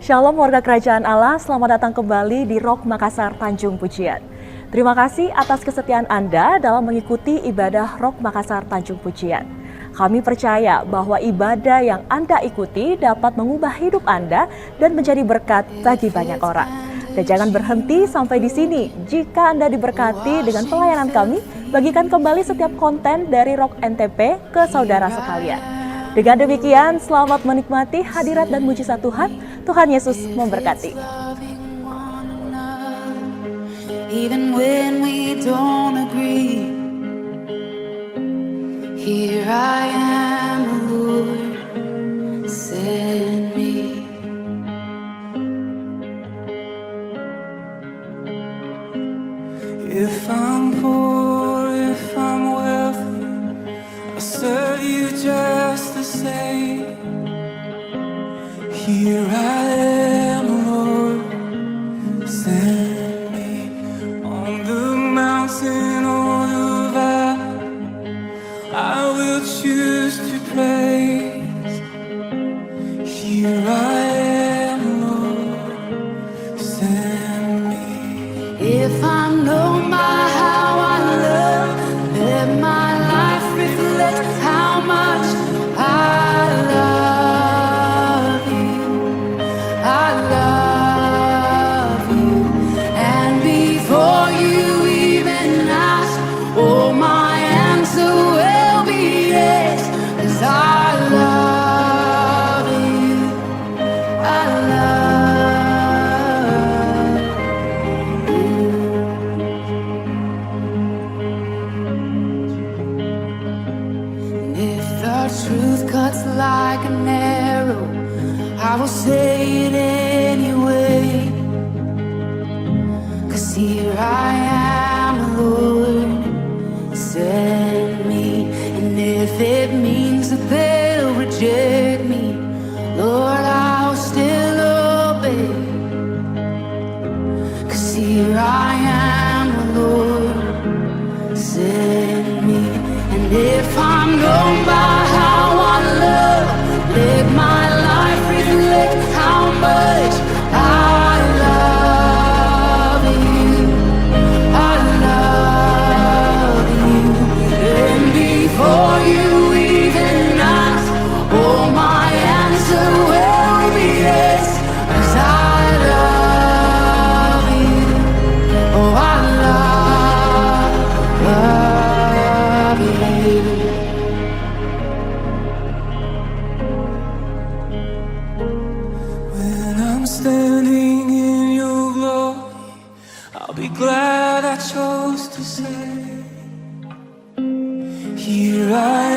Shalom warga Kerajaan Allah, selamat datang kembali di Rock Makassar Tanjung Pujian. Terima kasih atas kesetiaan Anda dalam mengikuti ibadah Rock Makassar Tanjung Pujian. Kami percaya bahwa ibadah yang Anda ikuti dapat mengubah hidup Anda dan menjadi berkat bagi banyak orang. Dan jangan berhenti sampai di sini. Jika Anda diberkati dengan pelayanan kami, bagikan kembali setiap konten dari Rock NTP ke saudara sekalian. Dengan demikian, selamat menikmati hadirat dan mujizat Tuhan. Tuhan Yesus memberkati. Even when we don't agree, here I am, Lord, send me. If I'm poor, if I'm wealthy, I'll serve you just the same. Here I am, Lord, send me. On the mountain or the valley, I will choose to praise. Here I am, Lord, send me. If I'm known by how I love, let my life reflect how much I love you. I love you. And before you even ask, oh, my answer will be yes, 'cause I love you. I love you. And if the truth cuts like an arrow, I will say it anyway. 'Cause here I am, Lord, send me. And if it means that they'll reject me, Lord, I'll still obey. 'Cause here I am, Lord, send me. And if I'm known by how I love, let my life reflect how much I love you. I love you. And before you even ask, oh, my answer will be yes, 'cause I love you. Oh, I love you. When I'm standing in your glory, I'll be glad I chose to say, here I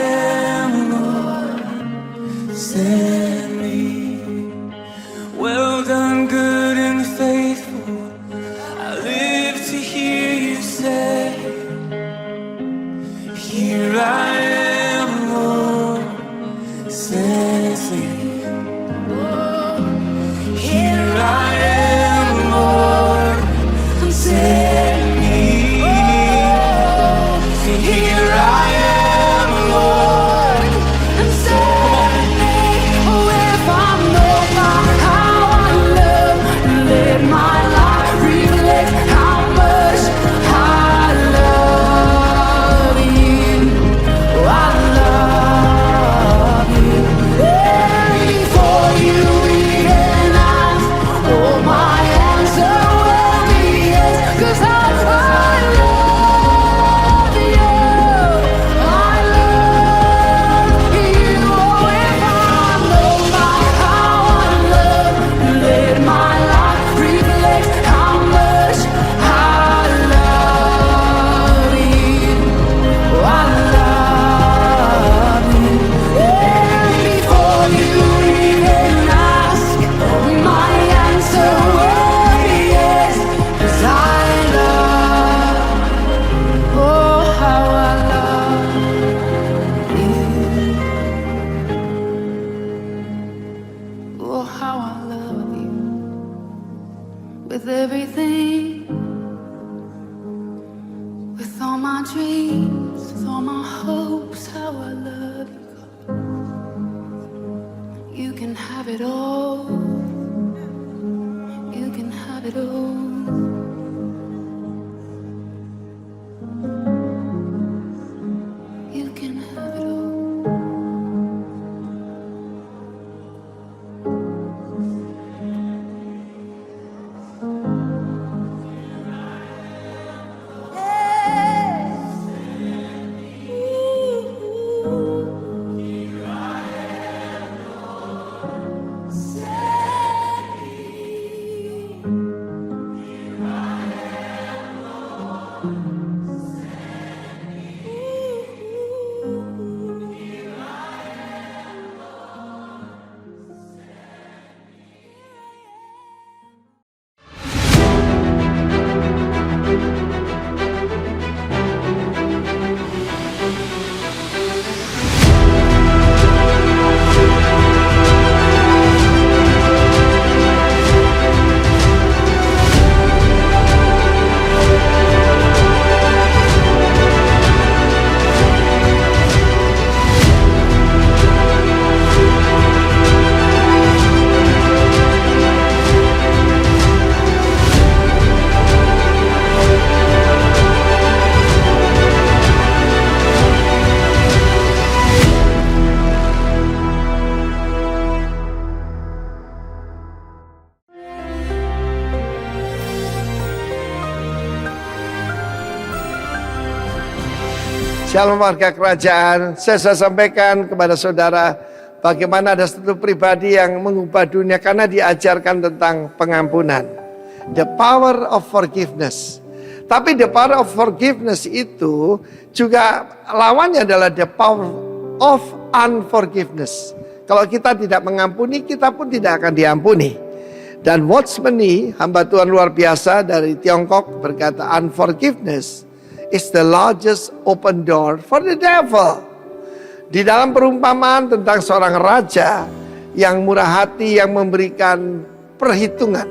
am, Lord, send me. Well done, good and faithful, I live to hear you say, here I am, Lord, send me. Here I am, Lord, send me. Here I am, Lord, send me. Oh, if I'm known by how I love, let my life reflect how much I love you. Oh, I love you. And before you even ask, oh, my answer will be yes, 'cause I love you. I love you. Oh, if I'm known by how I love, let my life reflect how much I love you. Oh, I love you. And before you even ask, my answer will be yes, 'cause I love, oh, how I love you. Oh, how I love you. With everything, with all my dreams, with all my hopes, how I love you, God. You can have it all. it all. You can have it all. Shalom warga kerajaan, saya sampaikan kepada saudara bagaimana ada satu pribadi yang mengubah dunia karena diajarkan tentang pengampunan. The power of forgiveness. Tapi the power of forgiveness itu juga lawannya adalah the power of unforgiveness. Kalau kita tidak mengampuni, kita pun tidak akan diampuni. Dan Watchman Nee, hamba Tuhan luar biasa dari Tiongkok, berkata unforgiveness is the largest open door for the devil. Di dalam perumpamaan tentang seorang raja yang murah hati, yang memberikan perhitungan,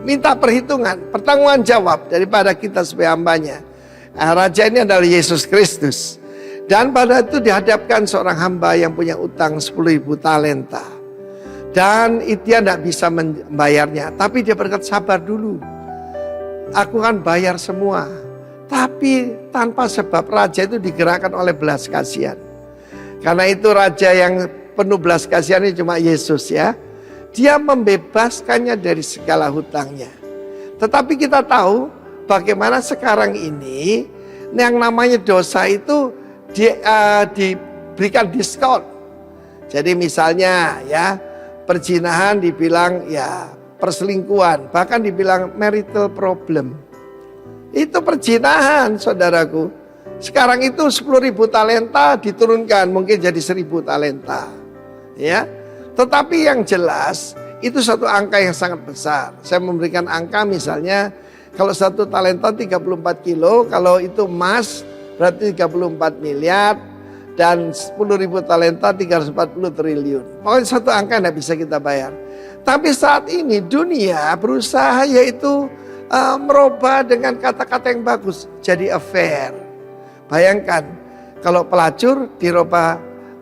minta perhitungan, pertanggungan jawab daripada kita sebagai hambanya. Raja ini adalah Yesus Kristus. Dan pada itu dihadapkan seorang hamba yang punya utang 10.000 talenta. Dan dia tidak bisa membayarnya. Tapi dia berkata, sabar dulu, aku akan bayar semua. Tapi tanpa sebab raja itu digerakkan oleh belas kasihan. Karena itu raja yang penuh belas kasihan ini cuma Yesus ya. Dia membebaskannya dari segala hutangnya. Tetapi kita tahu bagaimana sekarang ini yang namanya dosa itu diberikan diskon. Jadi misalnya ya, perzinahan dibilang ya perselingkuhan, bahkan dibilang marital problem. Itu perzinahan saudaraku. Sekarang itu 10.000 talenta diturunkan mungkin jadi 1.000 talenta. Ya. Tetapi yang jelas itu satu angka yang sangat besar. Saya memberikan angka misalnya kalau 1 talenta 34 kilo, kalau itu emas berarti 34 miliar dan 10.000 talenta 340 triliun. Pokoknya satu angka tidak bisa kita bayar. Tapi saat ini dunia berusaha yaitu merubah dengan kata-kata yang bagus jadi affair. Bayangkan kalau pelacur dirubah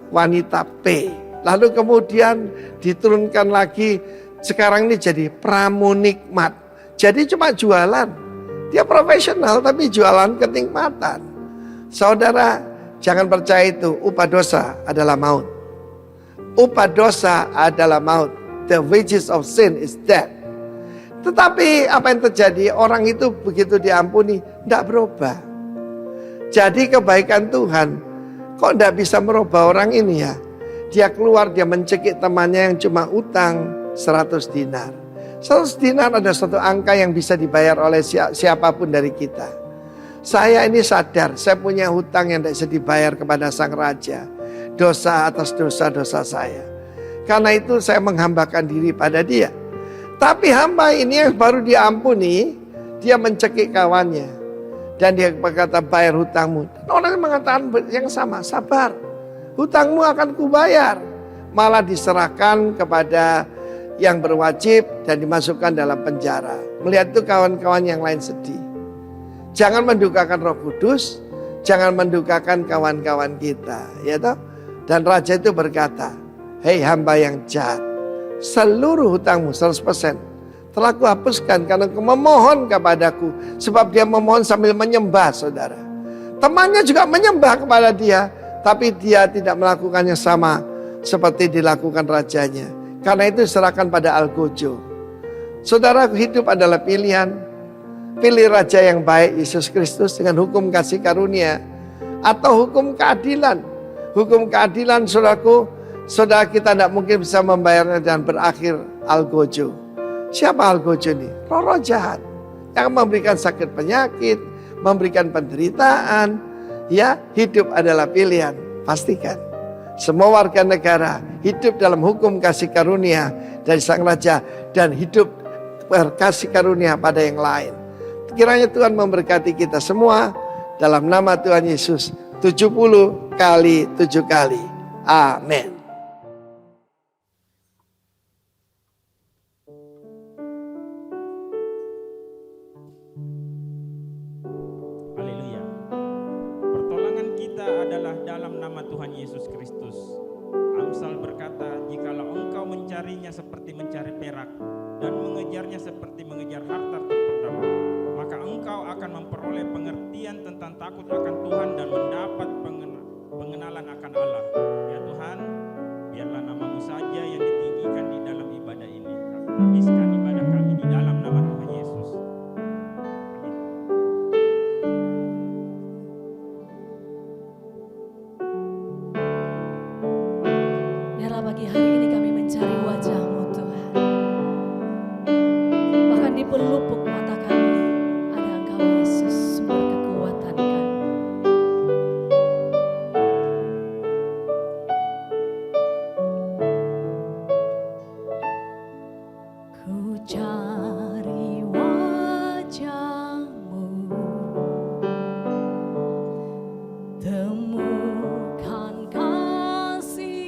wanita P, lalu kemudian diturunkan lagi sekarang ini jadi pramunikmat. Jadi cuma jualan. Dia profesional tapi jualan kenikmatan. Saudara jangan percaya itu, upah dosa adalah maut. Upah dosa adalah maut. The wages of sin is death. Tetapi apa yang terjadi? Orang itu begitu diampuni, tidak berubah. Jadi kebaikan Tuhan, kok tidak bisa merubah orang ini ya? Dia keluar, dia mencekik temannya yang cuma utang 100 dinar. 100 dinar ada satu angka yang bisa dibayar oleh siapapun dari kita. Saya ini sadar, saya punya hutang yang tidak bisa dibayar kepada sang raja. Dosa atas dosa-dosa saya. Karena itu saya menghambakan diri pada dia. Tapi hamba ini yang baru diampuni, dia mencekik kawannya. Dan dia berkata, bayar hutangmu. Dan orang mengatakan yang sama, sabar. Hutangmu akan kubayar. Malah diserahkan kepada yang berwajib dan dimasukkan dalam penjara. Melihat itu kawan-kawan yang lain sedih. Jangan mendukakan Roh Kudus, jangan mendukakan kawan-kawan kita. Ya toh? Dan raja itu berkata, hei hamba yang jahat, seluruh hutangmu 100% telah kuhapuskan karena Engkau memohon kepadaku. Sebab dia memohon sambil menyembah, saudara. Temannya juga menyembah kepada dia, tapi dia tidak melakukannya sama seperti dilakukan rajanya. Karena itu serahkan pada Algojo. Saudara, hidup adalah pilihan. Pilih raja yang baik, Yesus Kristus, dengan hukum kasih karunia atau hukum keadilan. Hukum keadilan, saudaraku, saudara kita tidak mungkin bisa membayarnya dan berakhir Algojo. Siapa Algojo ini? Roh-roh jahat yang memberikan sakit penyakit, memberikan penderitaan. Ya, hidup adalah pilihan. Pastikan semua warga negara hidup dalam hukum kasih karunia dari Sang Raja dan hidup berkasih karunia pada yang lain. Kiranya Tuhan memberkati kita semua dalam nama Tuhan Yesus 70 kali 7 kali. Amin. Haleluya. Pertolongan kita adalah dalam nama Tuhan Yesus Kristus. Amsal berkata, jikalau engkau mencarinya seperti mencari perak dan mengejarnya seperti mengejar harta terperdalam, maka engkau akan memperoleh pengertian tentang takut akan Tuhan dan mendapat pengenalan akan Allah. Ya Tuhan, biarlah namamu saja yang ditinggikan di dalam ibadah ini. Habiskan ibadah kami di dalam nama Tuhan Yesus. Amin. Biarlah pagi hari ini kami mencari wajah-Mu Tuhan. Bahkan di pelupuk mata kami ada Engkau Yesus, sumber kekuatan kami. Ku cari wajah-Mu, temukan kasih-Mu.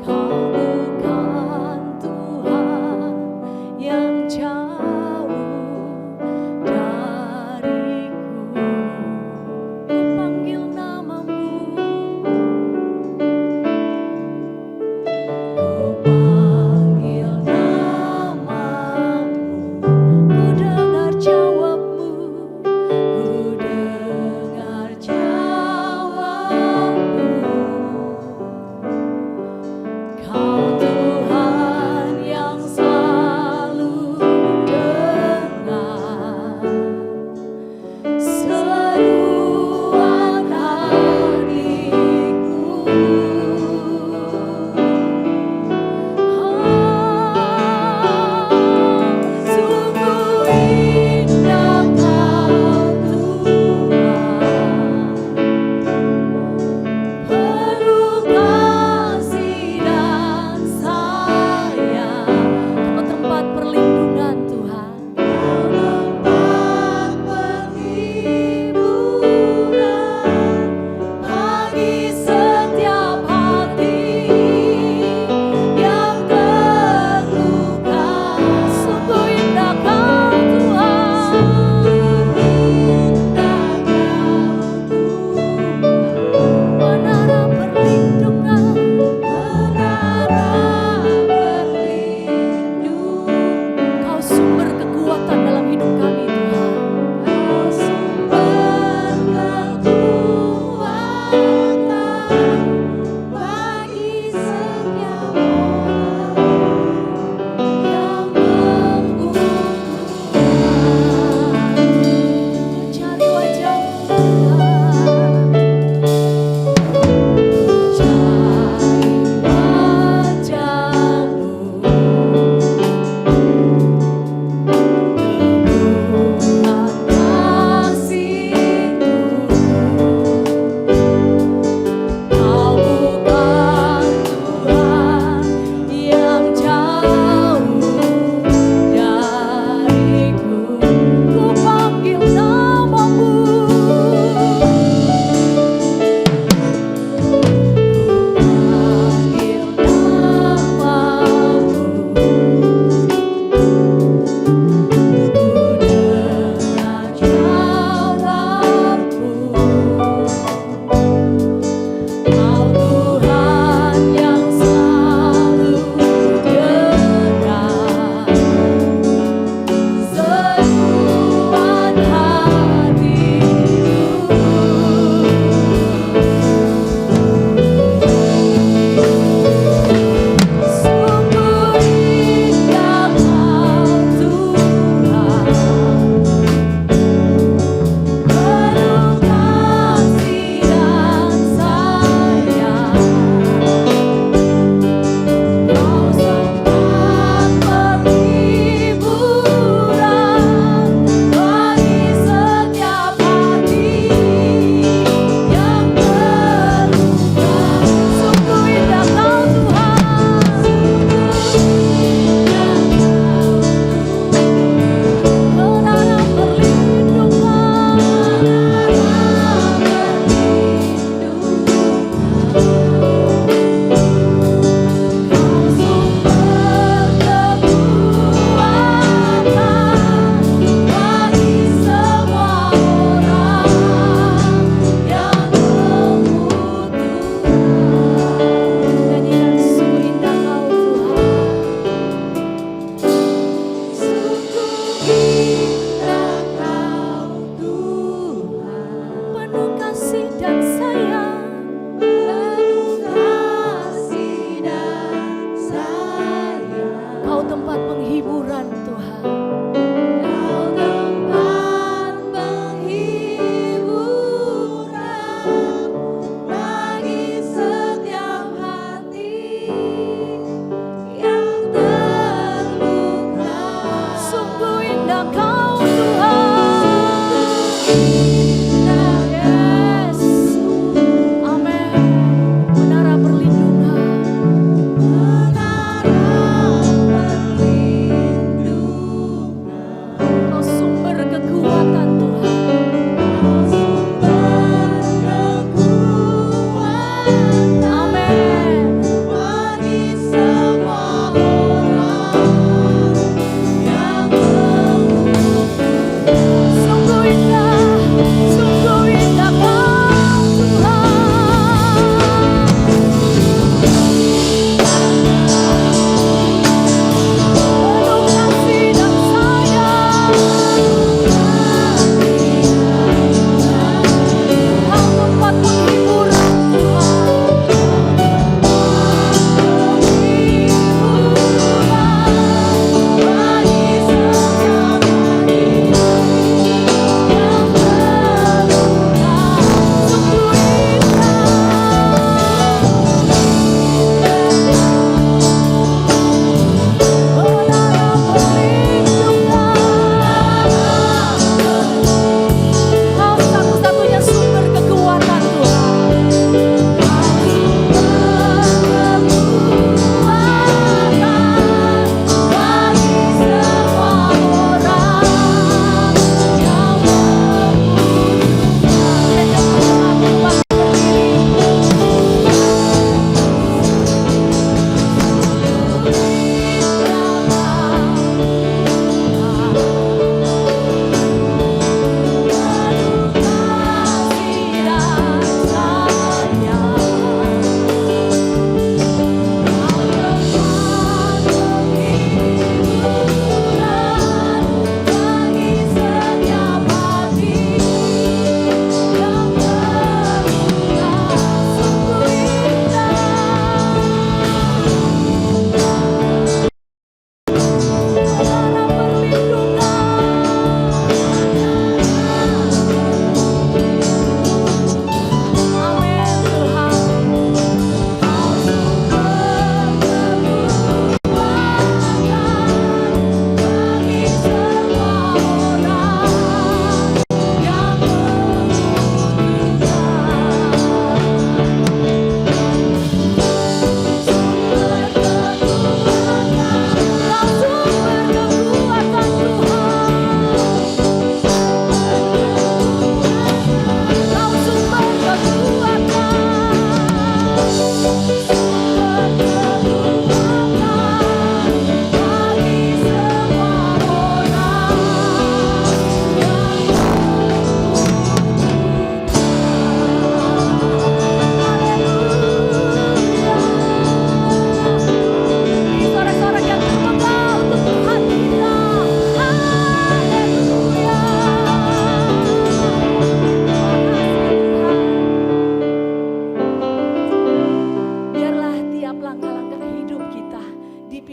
Kau bukan Tuhan yang jauh dariku. Ku panggil namamu, ku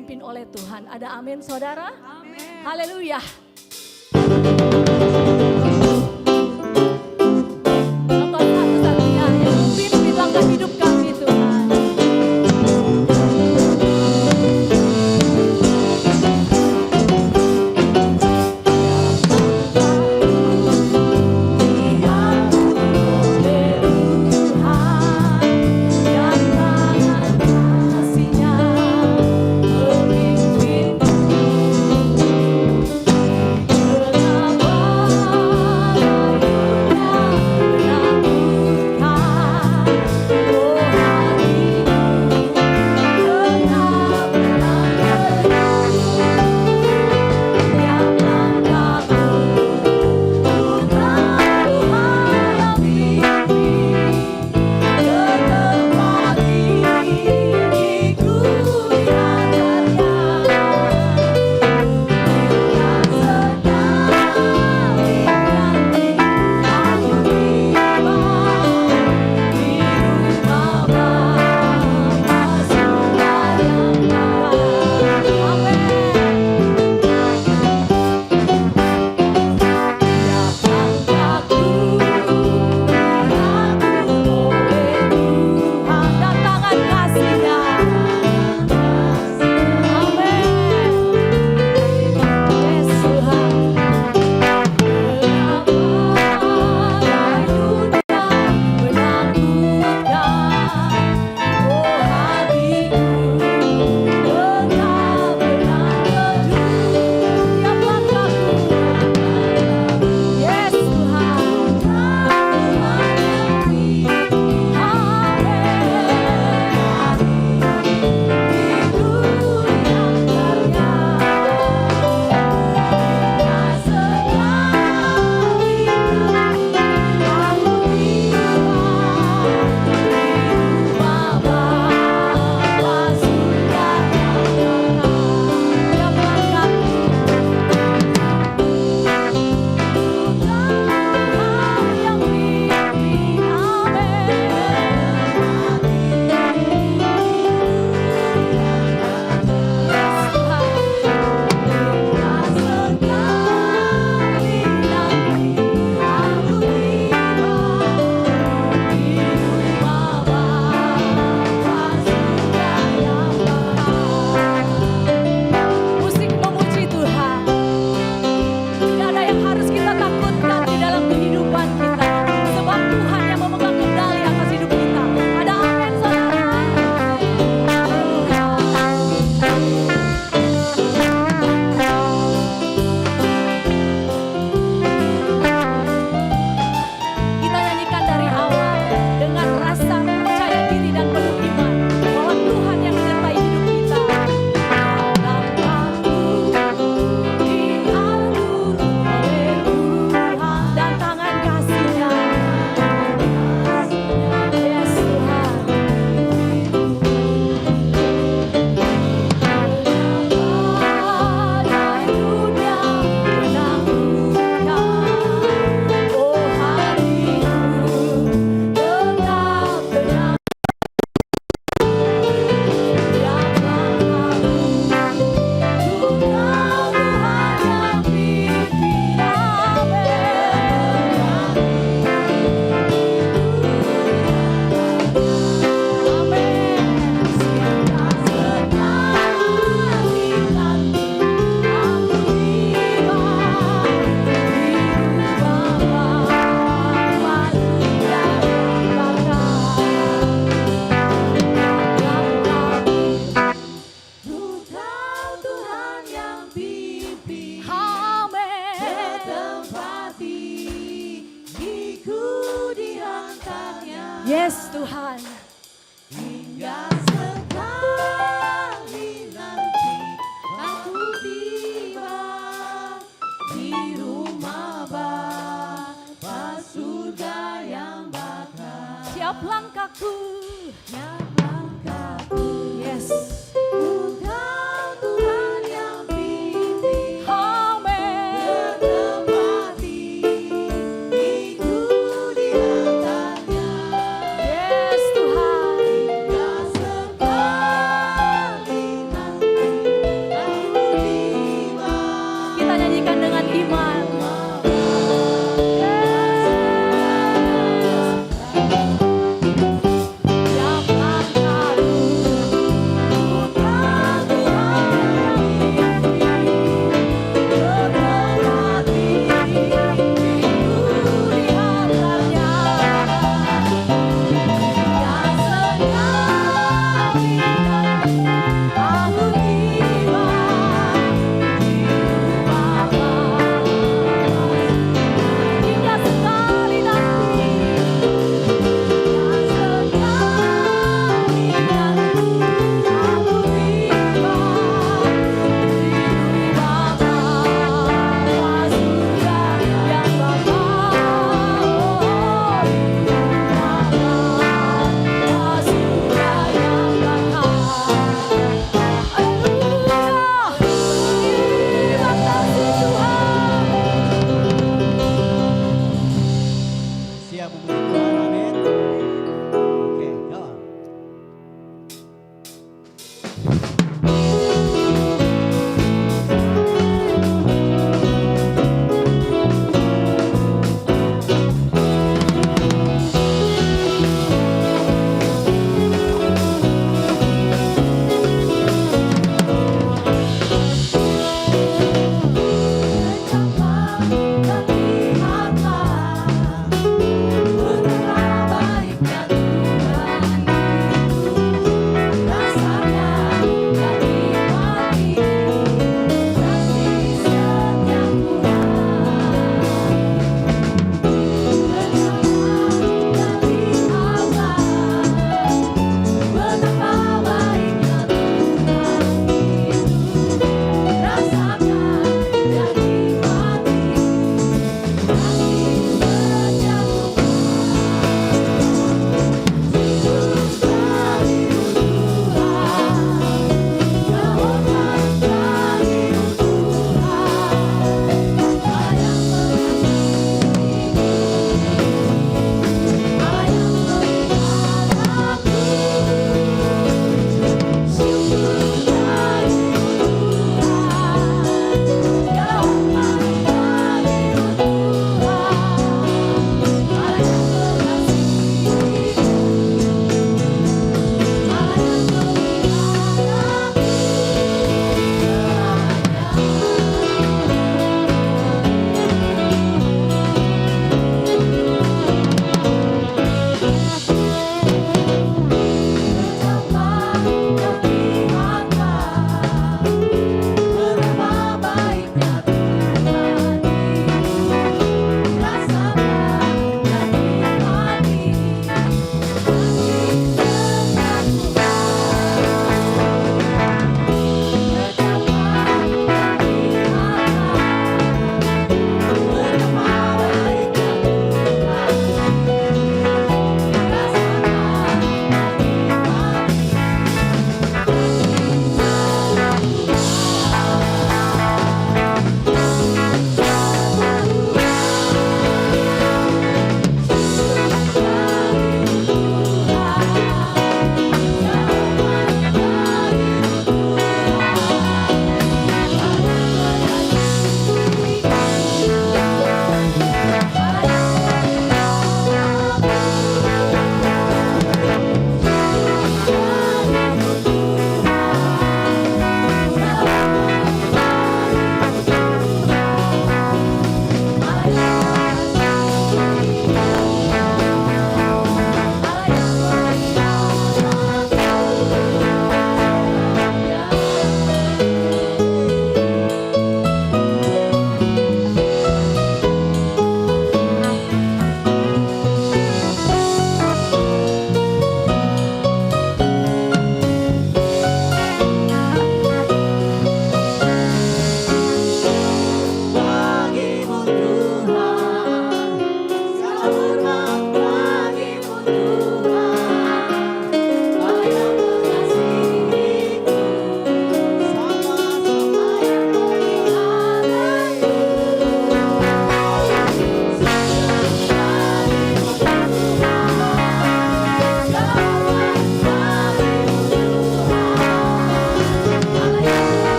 dipimpin oleh Tuhan. Ada amin saudara? Amin. Haleluya. Engkau satu-satunya yang memimpin langkah hidup kami Tuhan.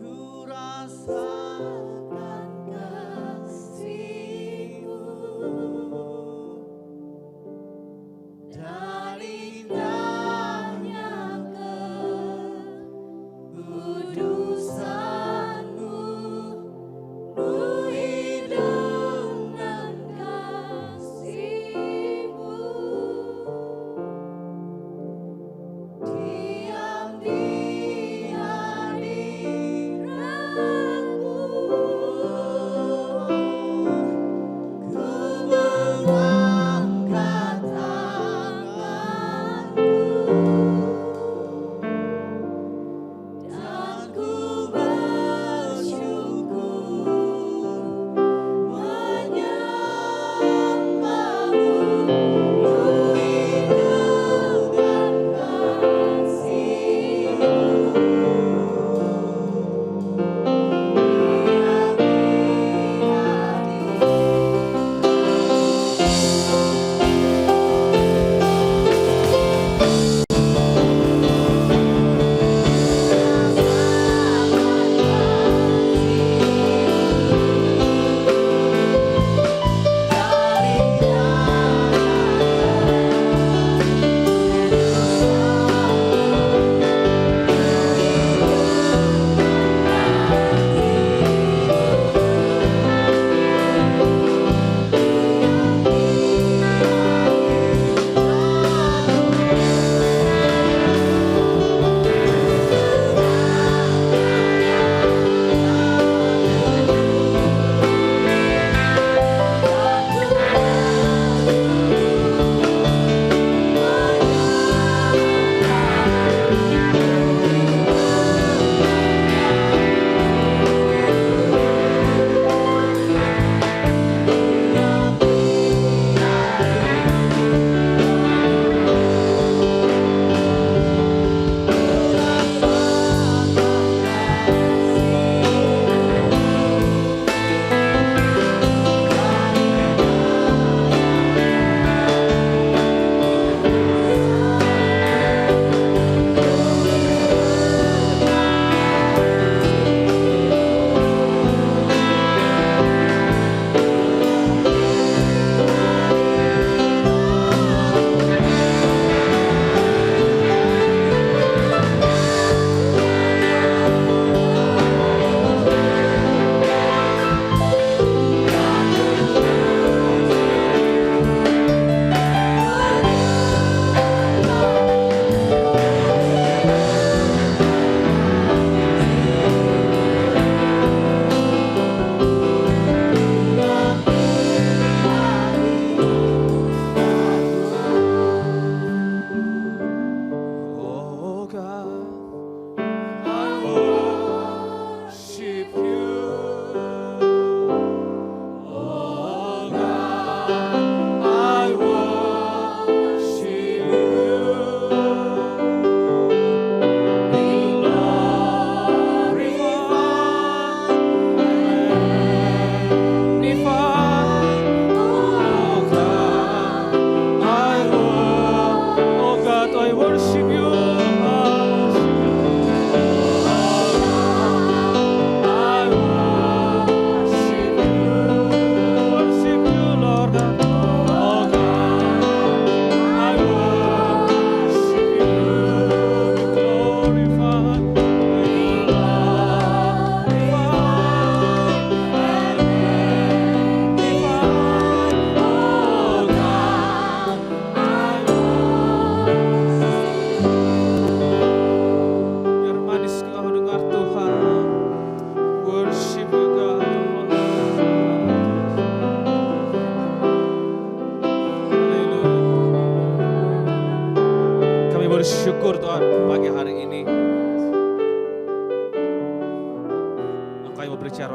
Ku rasakan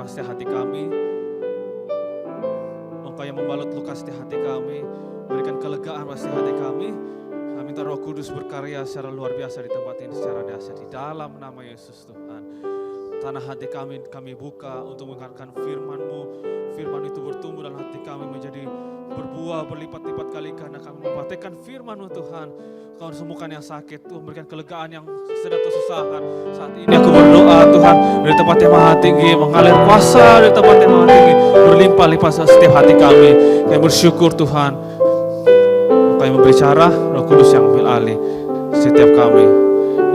terang setiap hati kami. Engkau yang membalut luka setiap hati kami, berikan kelegaan pada setiap hati kami. Kami minta Roh Kudus berkarya secara luar biasa di tempat ini secara dahsyat di dalam nama Yesus Tuhan. Tanah hati kami buka untuk mendengarkan firman-Mu. Firman itu bertumbuh dalam hati kami menjadi berbuah berlipat-lipat kali karena kami mempraktikkan firman-Mu Tuhan. Kau sembuhkan yang sakit, Tuhan berikan kelegaan yang sedang kesusahan. Saat ini aku berdoa Tuhan dari tempat yang maha tinggi, mengalir kuasa dari tempat yang maha tinggi, berlimpah-limpah setiap hati kami. Kami bersyukur Tuhan, Engkau yang berbicara, Roh Kudus yang ambil alih setiap kami.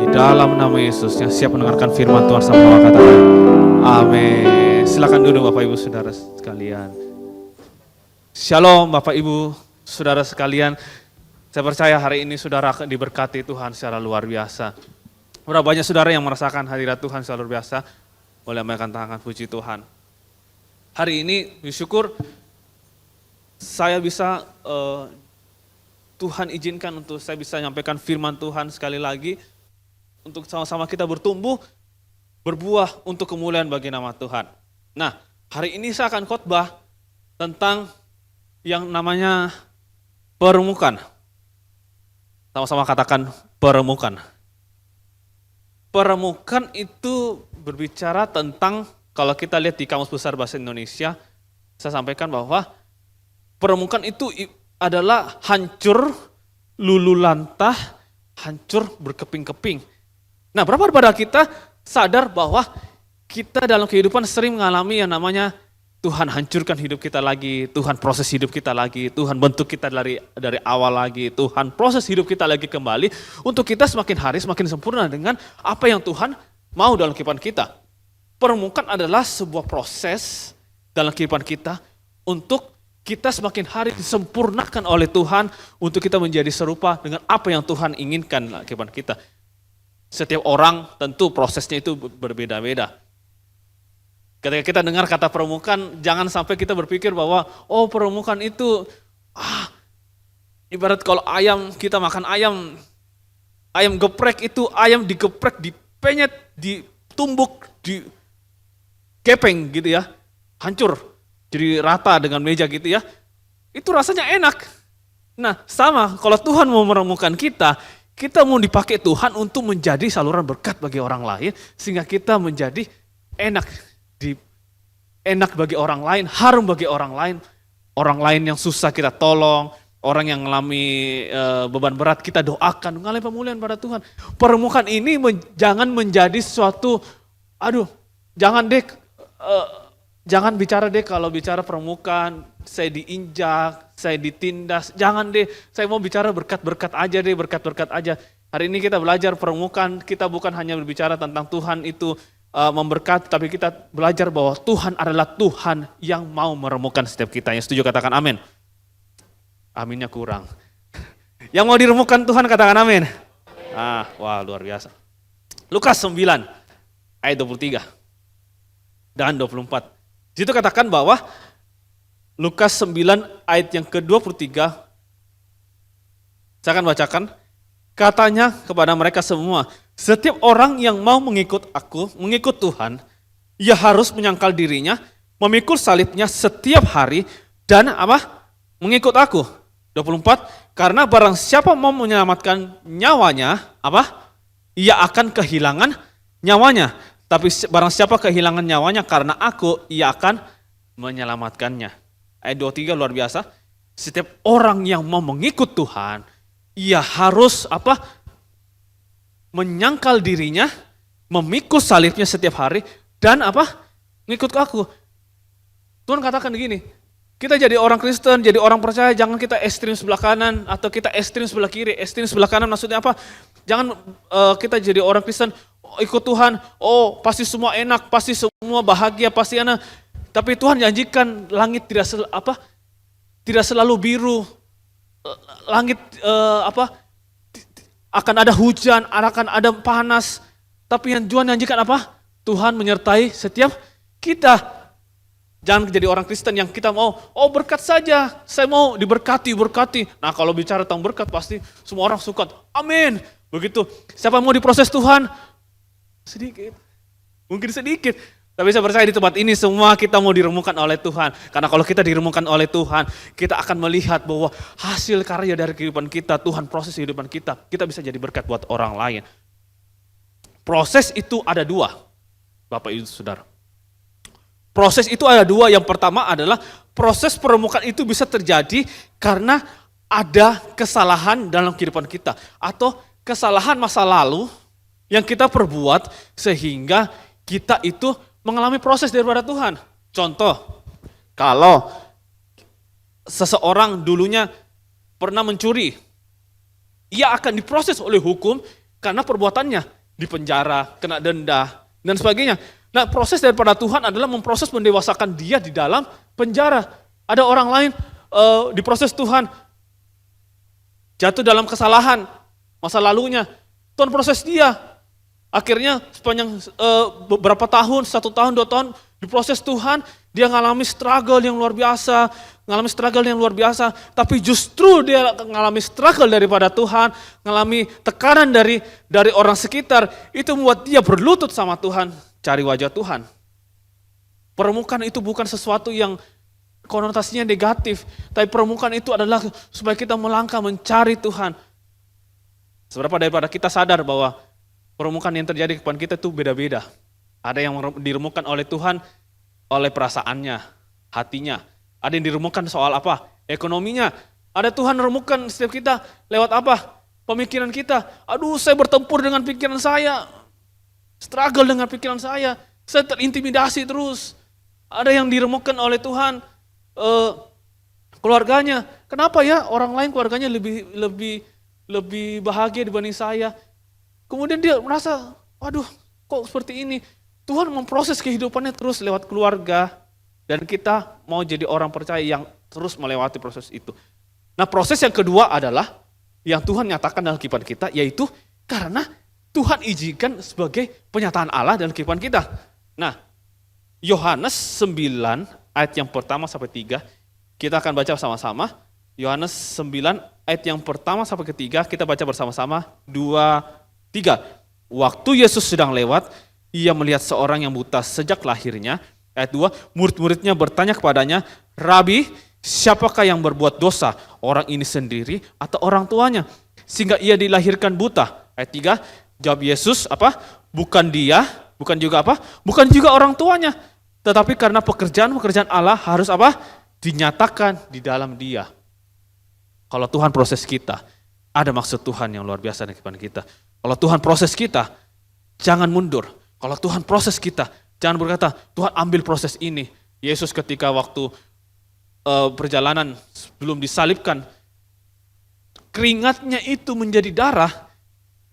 Di dalam nama Yesus yang siap mendengarkan firman Tuhan sama katakan amin. Silakan duduk Bapak Ibu Saudara sekalian. Shalom Bapak Ibu Saudara sekalian. Saya percaya hari ini saudara akan diberkati Tuhan secara luar biasa. Berapa banyak saudara yang merasakan hadirat Tuhan secara luar biasa? Boleh menaikkan tangan puji Tuhan. Hari ini bersyukur saya bisa Tuhan izinkan untuk saya bisa menyampaikan firman Tuhan sekali lagi. Untuk sama-sama kita bertumbuh, berbuah untuk kemuliaan bagi nama Tuhan. Nah, hari ini saya akan khotbah tentang yang namanya permukaan. Sama-sama katakan permukaan. Permukaan itu berbicara tentang, kalau kita lihat di Kamus Besar Bahasa Indonesia, saya sampaikan bahwa permukaan itu adalah hancur, luluh lantah, hancur berkeping-keping. Nah, berapa daripada kita sadar bahwa kita dalam kehidupan sering mengalami yang namanya Tuhan hancurkan hidup kita lagi, Tuhan proses hidup kita lagi, Tuhan bentuk kita dari awal lagi, Tuhan proses hidup kita lagi kembali untuk kita semakin hari semakin sempurna dengan apa yang Tuhan mau dalam kehidupan kita. Permukaan adalah sebuah proses dalam kehidupan kita untuk kita semakin hari disempurnakan oleh Tuhan untuk kita menjadi serupa dengan apa yang Tuhan inginkan dalam kehidupan kita. Setiap orang tentu prosesnya itu berbeda-beda. Ketika kita dengar kata permukaan, jangan sampai kita berpikir bahwa permukaan itu ibarat kalau ayam, kita makan ayam geprek itu ayam digeprek, dipenyet, ditumbuk, digepeng gitu ya, hancur, jadi rata dengan meja gitu ya, itu rasanya enak. Nah sama, kalau Tuhan mau menemukan kita mau dipakai Tuhan untuk menjadi saluran berkat bagi orang lain, sehingga kita menjadi enak bagi orang lain, harum bagi orang lain yang susah kita tolong, orang yang mengalami beban berat kita doakan, mengalami pemulihan pada Tuhan. Permukaan ini jangan menjadi suatu, jangan bicara deh kalau bicara permukaan, saya diinjak, saya ditindas, jangan deh, saya mau bicara berkat-berkat aja deh, berkat-berkat aja. Hari ini kita belajar permukaan, kita bukan hanya berbicara tentang Tuhan itu memberkati, tapi kita belajar bahwa Tuhan adalah Tuhan yang mau meremukkan setiap kita. Yang setuju katakan amin. Aminnya kurang. Yang mau diremukkan Tuhan katakan amin. Wah luar biasa. Lukas 9 ayat 23 dan 24. Di situ katakan bahwa Lukas 9 ayat yang ke-23, saya akan bacakan. Katanya kepada mereka semua, setiap orang yang mau mengikut aku, mengikut Tuhan, ia harus menyangkal dirinya, memikul salibnya setiap hari, dan mengikut aku. 24, karena barang siapa mau menyelamatkan nyawanya, ia akan kehilangan nyawanya. Tapi barang siapa kehilangan nyawanya karena aku, ia akan menyelamatkannya. Ayat 23 luar biasa. Setiap orang yang mau mengikut Tuhan, ia harus menyangkal dirinya, memikul salibnya setiap hari, dan mengikut aku. Tuhan katakan begini, kita jadi orang Kristen, jadi orang percaya, jangan kita ekstrim sebelah kanan atau kita ekstrim sebelah kiri. Ekstrim sebelah kanan maksudnya apa? Jangan kita jadi orang Kristen, ikut Tuhan, pasti semua enak, pasti semua bahagia, pasti enak. Tapi Tuhan janjikan langit tidak selalu biru. Langit akan ada hujan, akan ada panas. Tapi yang Tuhan janjikan Tuhan menyertai setiap kita. Jangan jadi orang Kristen yang kita mau, berkat saja, saya mau diberkati. Nah kalau bicara tentang berkat pasti semua orang suka, amin. Begitu, siapa mau diproses Tuhan? Sedikit, mungkin sedikit. Tapi saya percaya di tempat ini semua kita mau diremukkan oleh Tuhan. Karena kalau kita diremukkan oleh Tuhan, kita akan melihat bahwa hasil karya dari kehidupan kita, Tuhan proses kehidupan kita bisa jadi berkat buat orang lain. Proses itu ada dua, Bapak Ibu Saudara. Proses itu ada dua, yang pertama adalah proses peremukan itu bisa terjadi karena ada kesalahan dalam kehidupan kita. Atau kesalahan masa lalu yang kita perbuat sehingga kita itu mengalami proses daripada Tuhan. Contoh, kalau seseorang dulunya pernah mencuri, ia akan diproses oleh hukum karena perbuatannya, dipenjara, kena denda, dan sebagainya. Nah, proses daripada Tuhan adalah memproses mendewasakan dia di dalam penjara. Ada orang lain diproses Tuhan, jatuh dalam kesalahan masa lalunya, Tuhan proses dia. Akhirnya sepanjang beberapa tahun, 1 tahun, 2 tahun diproses Tuhan, dia ngalami struggle yang luar biasa, tapi justru dia ngalami struggle daripada Tuhan, ngalami tekanan dari orang sekitar, itu membuat dia berlutut sama Tuhan, cari wajah Tuhan. Permukaan itu bukan sesuatu yang konotasinya negatif, tapi permukaan itu adalah supaya kita melangkah mencari Tuhan. Seberapa daripada kita sadar bahwa permukaan yang terjadi di depan kita itu beda-beda. Ada yang diremukkan oleh Tuhan, oleh perasaannya, hatinya. Ada yang diremukkan soal apa? Ekonominya. Ada Tuhan remukkan setiap kita lewat apa? Pemikiran kita. Aduh, saya bertempur dengan pikiran saya. Struggle dengan pikiran saya. Saya terintimidasi terus. Ada yang diremukkan oleh Tuhan, keluarganya. Kenapa ya orang lain keluarganya lebih bahagia dibanding saya? Kemudian dia merasa, waduh kok seperti ini. Tuhan memproses kehidupannya terus lewat keluarga. Dan kita mau jadi orang percaya yang terus melewati proses itu. Nah, proses yang kedua adalah yang Tuhan nyatakan dalam kehidupan kita, yaitu karena Tuhan izinkan sebagai penyataan Allah dalam kehidupan kita. Nah, Yohanes 9 ayat yang pertama sampai 3, kita akan baca sama-sama. Yohanes 9 ayat yang pertama sampai ketiga, kita baca bersama-sama. 2, 3. Waktu Yesus sedang lewat, ia melihat seorang yang buta sejak lahirnya. Ayat 2, murid-muridnya bertanya kepadanya, Rabi, siapakah yang berbuat dosa? Orang ini sendiri atau orang tuanya? Sehingga ia dilahirkan buta. Ayat 3, jawab Yesus, apa? Bukan dia, bukan juga apa? Bukan juga orang tuanya. Tetapi karena pekerjaan Allah harus apa? Dinyatakan di dalam dia. Kalau Tuhan proses kita, ada maksud Tuhan yang luar biasa di kehidupan kita. Kalau Tuhan proses kita, jangan mundur. Kalau Tuhan proses kita, jangan berkata, Tuhan ambil proses ini. Yesus ketika waktu perjalanan sebelum disalibkan, keringatnya itu menjadi darah.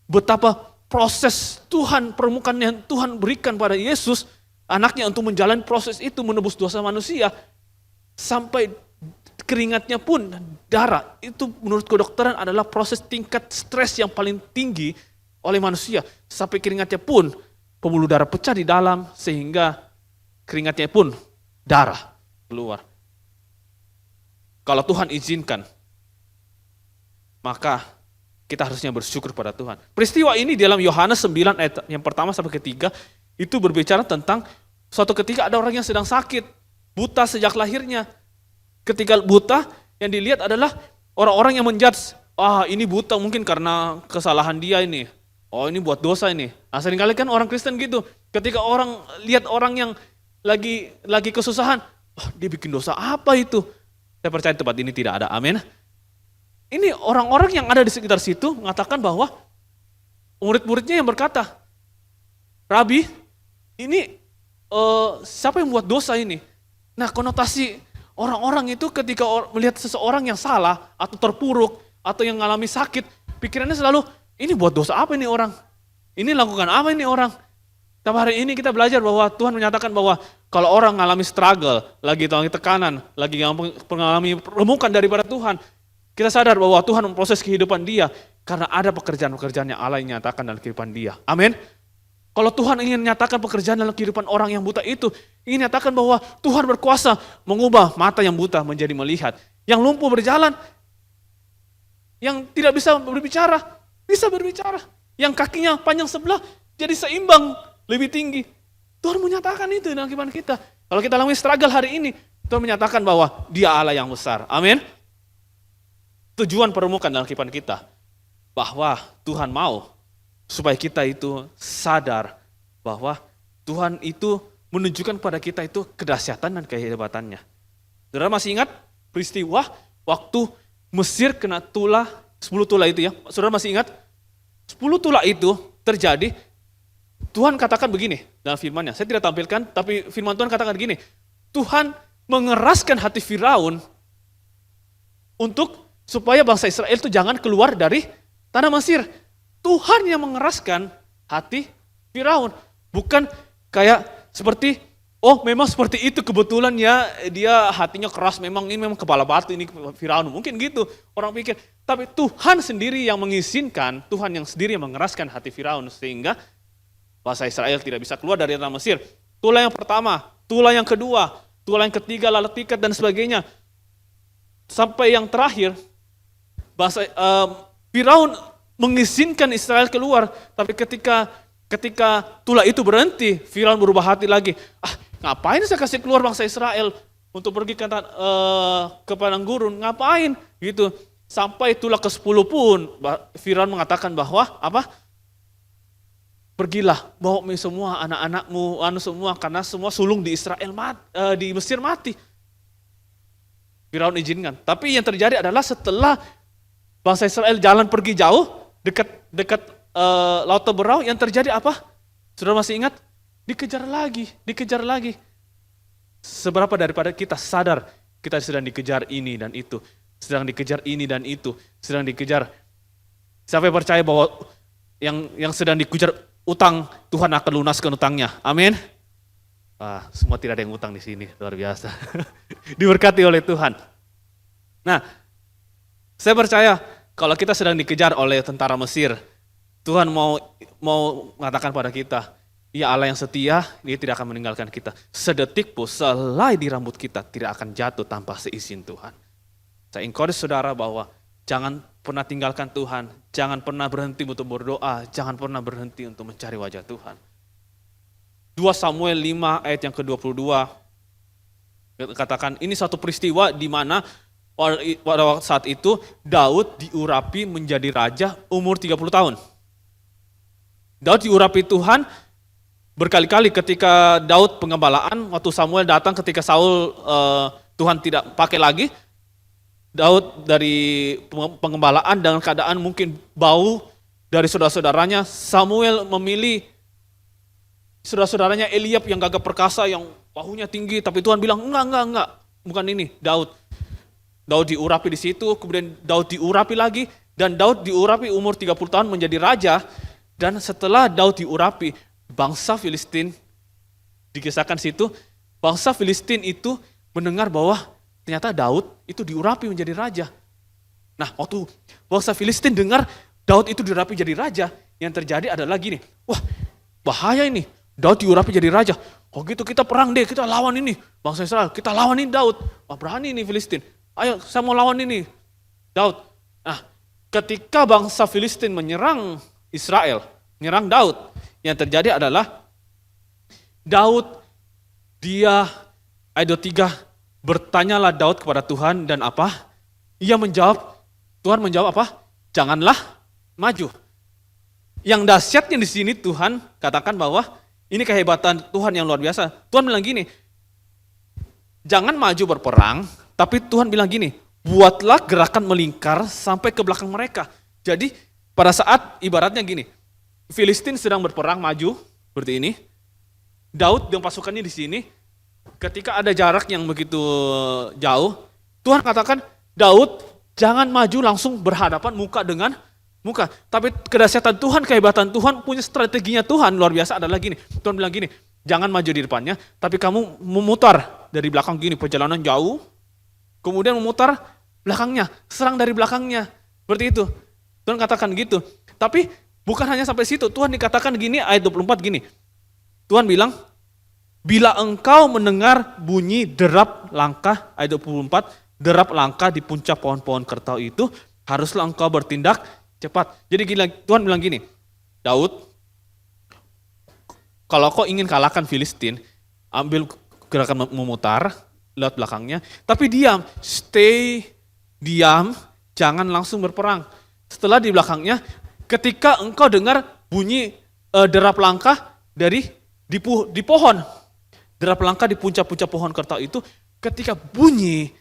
Betapa proses Tuhan, permukaan yang Tuhan berikan pada Yesus, anaknya untuk menjalani proses itu menebus dosa manusia, sampai keringatnya pun darah. Itu menurut kedokteran adalah proses tingkat stres yang paling tinggi oleh manusia. Sampai keringatnya pun pembuluh darah pecah di dalam sehingga keringatnya pun darah keluar. Kalau Tuhan izinkan, maka kita harusnya bersyukur pada Tuhan. Peristiwa ini dalam Yohanes 9 ayat yang pertama sampai ketiga itu berbicara tentang suatu ketika ada orang yang sedang sakit, buta sejak lahirnya. Ketika buta, yang dilihat adalah orang-orang yang menjudge, ini buta mungkin karena kesalahan dia ini. Oh, ini buat dosa ini. Nah, seringkali kan orang Kristen gitu. Ketika orang lihat orang yang lagi kesusahan, dia bikin dosa apa itu? Saya percaya tempat ini tidak ada. Amin. Ini orang-orang yang ada di sekitar situ mengatakan bahwa murid-muridnya yang berkata, Rabi, ini siapa yang buat dosa ini? Nah, konotasi orang-orang itu ketika melihat seseorang yang salah atau terpuruk atau yang mengalami sakit, pikirannya selalu, ini buat dosa apa ini orang? Ini lakukan apa ini orang? Tapi hari ini kita belajar bahwa Tuhan menyatakan bahwa kalau orang mengalami struggle, lagi tekanan, lagi mengalami remukan daripada Tuhan, kita sadar bahwa Tuhan memproses kehidupan dia karena ada pekerjaan-pekerjaan yang Allah yang nyatakan dalam kehidupan dia. Amin. Kalau Tuhan ingin nyatakan pekerjaan dalam kehidupan orang yang buta itu, ingin nyatakan bahwa Tuhan berkuasa mengubah mata yang buta menjadi melihat. Yang lumpuh berjalan, yang tidak bisa berbicara, bisa berbicara. Yang kakinya panjang sebelah, jadi seimbang, lebih tinggi. Tuhan menyatakan itu dalam kehidupan kita. Kalau kita lalui struggle hari ini, Tuhan menyatakan bahwa Dia Allah yang besar. Amin. Tujuan permukaan dalam kehidupan kita, bahwa Tuhan mau supaya kita itu sadar bahwa Tuhan itu menunjukkan kepada kita itu kedahsyatan dan kehebatannya. Saudara masih ingat peristiwa waktu Mesir kena tulah, 10 tulah itu ya. Saudara masih ingat? 10 tulah itu terjadi, Tuhan katakan begini dalam firman-Nya. Saya tidak tampilkan, tapi firman Tuhan katakan begini. Tuhan mengeraskan hati Firaun untuk supaya bangsa Israel itu jangan keluar dari tanah Mesir. Tuhan yang mengeraskan hati Firaun. Bukan kayak seperti, oh memang seperti itu kebetulan ya, dia hatinya keras, memang ini memang kepala batu ini Firaun. Mungkin gitu orang pikir. Tapi Tuhan sendiri yang mengizinkan, Tuhan yang sendiri yang mengeraskan hati Firaun sehingga bangsa Israel tidak bisa keluar dari tanah Mesir. Tulah yang pertama, tulah yang kedua, tulah yang ketiga, lalat tikat dan sebagainya. Sampai yang terakhir, Firaun mengizinkan Israel keluar, tapi ketika tulah itu berhenti, Firaun berubah hati lagi. Ngapain saya kasih keluar bangsa Israel untuk pergi ke padang gurun? Ngapain? Gitu. Sampai tulah ke-10 pun Firaun mengatakan bahwa pergilah, bawa semua anak-anakmu, semua, karena semua sulung di Israel di Mesir mati. Firaun izinkan. Tapi yang terjadi adalah setelah bangsa Israel jalan pergi jauh dekat Laut Teberau, yang terjadi apa? Saudara masih ingat? Dikejar lagi. Seberapa daripada kita sadar kita sedang dikejar ini dan itu, sedang dikejar ini dan itu, sedang dikejar. Siapa yang percaya bahwa yang sedang dikejar utang, Tuhan akan lunaskan utangnya. Amin. Semua tidak ada yang utang di sini, luar biasa. Diberkati oleh Tuhan. Nah, saya percaya kalau kita sedang dikejar oleh tentara Mesir, Tuhan mau mengatakan pada kita, Ia Allah yang setia, Dia tidak akan meninggalkan kita. Sedetik pun selai di rambut kita tidak akan jatuh tanpa seizin Tuhan. Saya encourage saudara bahwa jangan pernah tinggalkan Tuhan, jangan pernah berhenti untuk berdoa, jangan pernah berhenti untuk mencari wajah Tuhan. 2 Samuel 5 ayat yang ke-22 katakan ini satu peristiwa di mana pada saat itu Daud diurapi menjadi raja umur 30 tahun. Daud diurapi Tuhan berkali-kali ketika Daud pengembalaan, waktu Samuel datang ketika Saul Tuhan tidak pakai lagi, Daud dari pengembalaan dengan keadaan mungkin bau dari saudara-saudaranya, Samuel memilih saudara-saudaranya Eliab yang gagah perkasa, yang bahunya tinggi, tapi Tuhan bilang enggak, bukan ini, Daud. Daud diurapi di situ, kemudian Daud diurapi lagi, dan Daud diurapi umur 30 tahun menjadi raja, dan setelah Daud diurapi, bangsa Filistin, dikisahkan situ, bangsa Filistin itu mendengar bahwa ternyata Daud itu diurapi menjadi raja. Nah, waktu bangsa Filistin dengar Daud itu diurapi jadi raja, yang terjadi adalah gini, wah bahaya ini, Daud diurapi jadi raja. Oh gitu, kita perang deh, kita lawan ini. Bangsa Israel, kita lawan ini Daud. Wah berani nih Filistin. Ayo saya mau lawan ini Daud. Nah, ketika bangsa Filistin menyerang Israel, menyerang Daud, yang terjadi adalah Daud, ayat 23, bertanyalah Daud kepada Tuhan dan apa? Ia menjawab, Tuhan menjawab apa? Janganlah maju. Yang dahsyatnya di sini Tuhan katakan bahwa ini kehebatan Tuhan yang luar biasa. Tuhan bilang gini, jangan maju berperang, tapi Tuhan bilang gini, buatlah gerakan melingkar sampai ke belakang mereka. Jadi pada saat ibaratnya gini, Filistin sedang berperang maju seperti ini, Daud dan pasukannya di sini, ketika ada jarak yang begitu jauh, Tuhan katakan, Daud jangan maju langsung berhadapan muka dengan muka. Tapi kedahsyatan Tuhan, kehebatan Tuhan, punya strateginya Tuhan luar biasa adalah gini. Tuhan bilang gini, jangan maju di depannya, tapi kamu memutar dari belakang gini, perjalanan jauh, kemudian memutar belakangnya, serang dari belakangnya. Seperti itu. Tuhan katakan gitu. Tapi bukan hanya sampai situ, Tuhan dikatakan gini, ayat 24 gini. Tuhan bilang, bila engkau mendengar bunyi derap langkah, ayat 24, derap langkah di puncak pohon-pohon kertau itu, haruslah engkau bertindak cepat. Jadi Tuhan bilang gini, Daud, kalau kau ingin kalahkan Filistin, ambil gerakan memutar, lewat belakangnya, tapi diam, diam, jangan langsung berperang. Setelah di belakangnya, ketika engkau dengar bunyi derap langkah di pohon, derap langkah di puncak-puncak pohon kerta itu, ketika bunyi,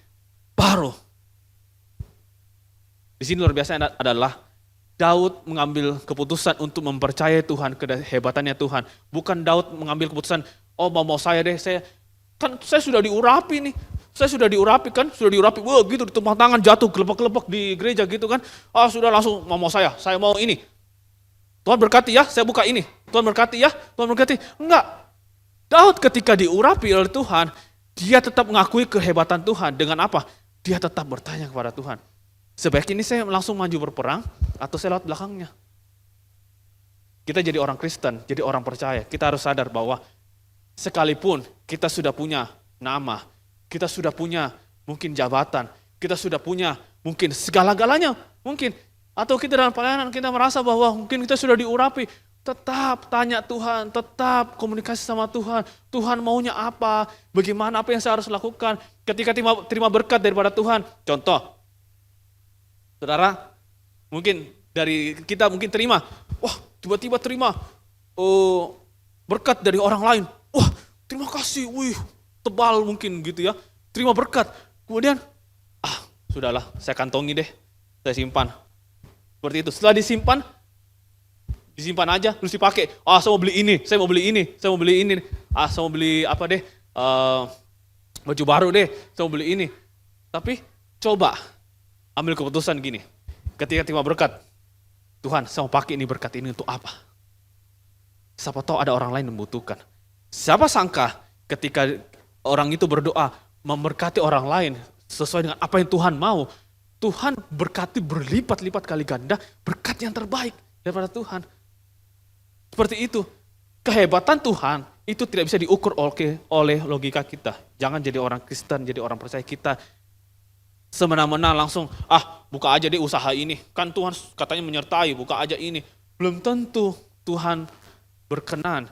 baru. Di sini luar biasa adalah Daud mengambil keputusan untuk mempercayai Tuhan, kehebatannya Tuhan. Bukan Daud mengambil keputusan, oh mau saya deh, saya sudah diurapi nih. Saya sudah diurapi, wah gitu, ditumpang tangan jatuh, kelepek-kelepek di gereja gitu kan. Sudah langsung mau saya mau ini. Tuhan berkati ya, saya buka ini. Tuhan berkati ya, Tuhan berkati. Enggak. Daud ketika diurapi oleh Tuhan, dia tetap mengakui kehebatan Tuhan. Dengan apa? Dia tetap bertanya kepada Tuhan. Sebaik ini saya langsung maju berperang atau saya lewat belakangnya. Kita jadi orang Kristen, jadi orang percaya, kita harus sadar bahwa sekalipun kita sudah punya nama, kita sudah punya mungkin jabatan, kita sudah punya mungkin segala-galanya mungkin, atau kita dalam pelayanan kita merasa bahwa mungkin kita sudah diurapi, tetap tanya Tuhan, tetap komunikasi sama Tuhan. Tuhan maunya apa, bagaimana, apa yang saya harus lakukan ketika terima berkat daripada Tuhan. Contoh, saudara, mungkin dari kita mungkin terima, tiba-tiba terima berkat dari orang lain. Wah, terima kasih, tebal mungkin gitu ya. Terima berkat. Kemudian, sudahlah, saya kantongi deh, saya simpan. Seperti itu. Setelah disimpan aja, terus dipakai. Saya mau beli ini, saya mau beli ini, saya mau beli ini. Saya mau beli apa deh, baju baru deh, saya mau beli ini. Tapi coba ambil keputusan gini, ketika terima berkat, Tuhan saya mau pakai ini berkat ini untuk apa? Siapa tahu ada orang lain yang membutuhkan. Siapa sangka ketika orang itu berdoa memberkati orang lain sesuai dengan apa yang Tuhan mau, Tuhan berkati berlipat-lipat kali ganda berkat yang terbaik daripada Tuhan. Seperti itu, kehebatan Tuhan itu tidak bisa diukur oleh logika kita. Jangan jadi orang Kristen, jadi orang percaya kita semena-mena langsung, buka aja deh usaha ini. Kan Tuhan katanya menyertai, buka aja ini. Belum tentu Tuhan berkenan.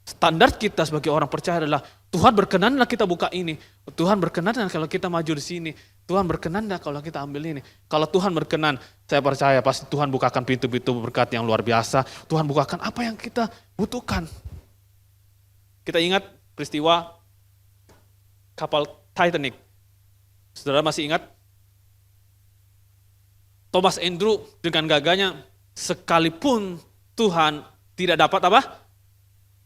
Standar kita sebagai orang percaya adalah, Tuhan berkenanlah kita buka ini. Tuhan berkenan kalau kita maju di sini. Tuhan berkenan kalau kita ambil ini. Kalau Tuhan berkenan, saya percaya pasti Tuhan bukakan pintu-pintu berkat yang luar biasa. Tuhan bukakan apa yang kita butuhkan. Kita ingat peristiwa kapal Titanic. Saudara masih ingat? Thomas Andrew dengan gagahnya, sekalipun Tuhan tidak dapat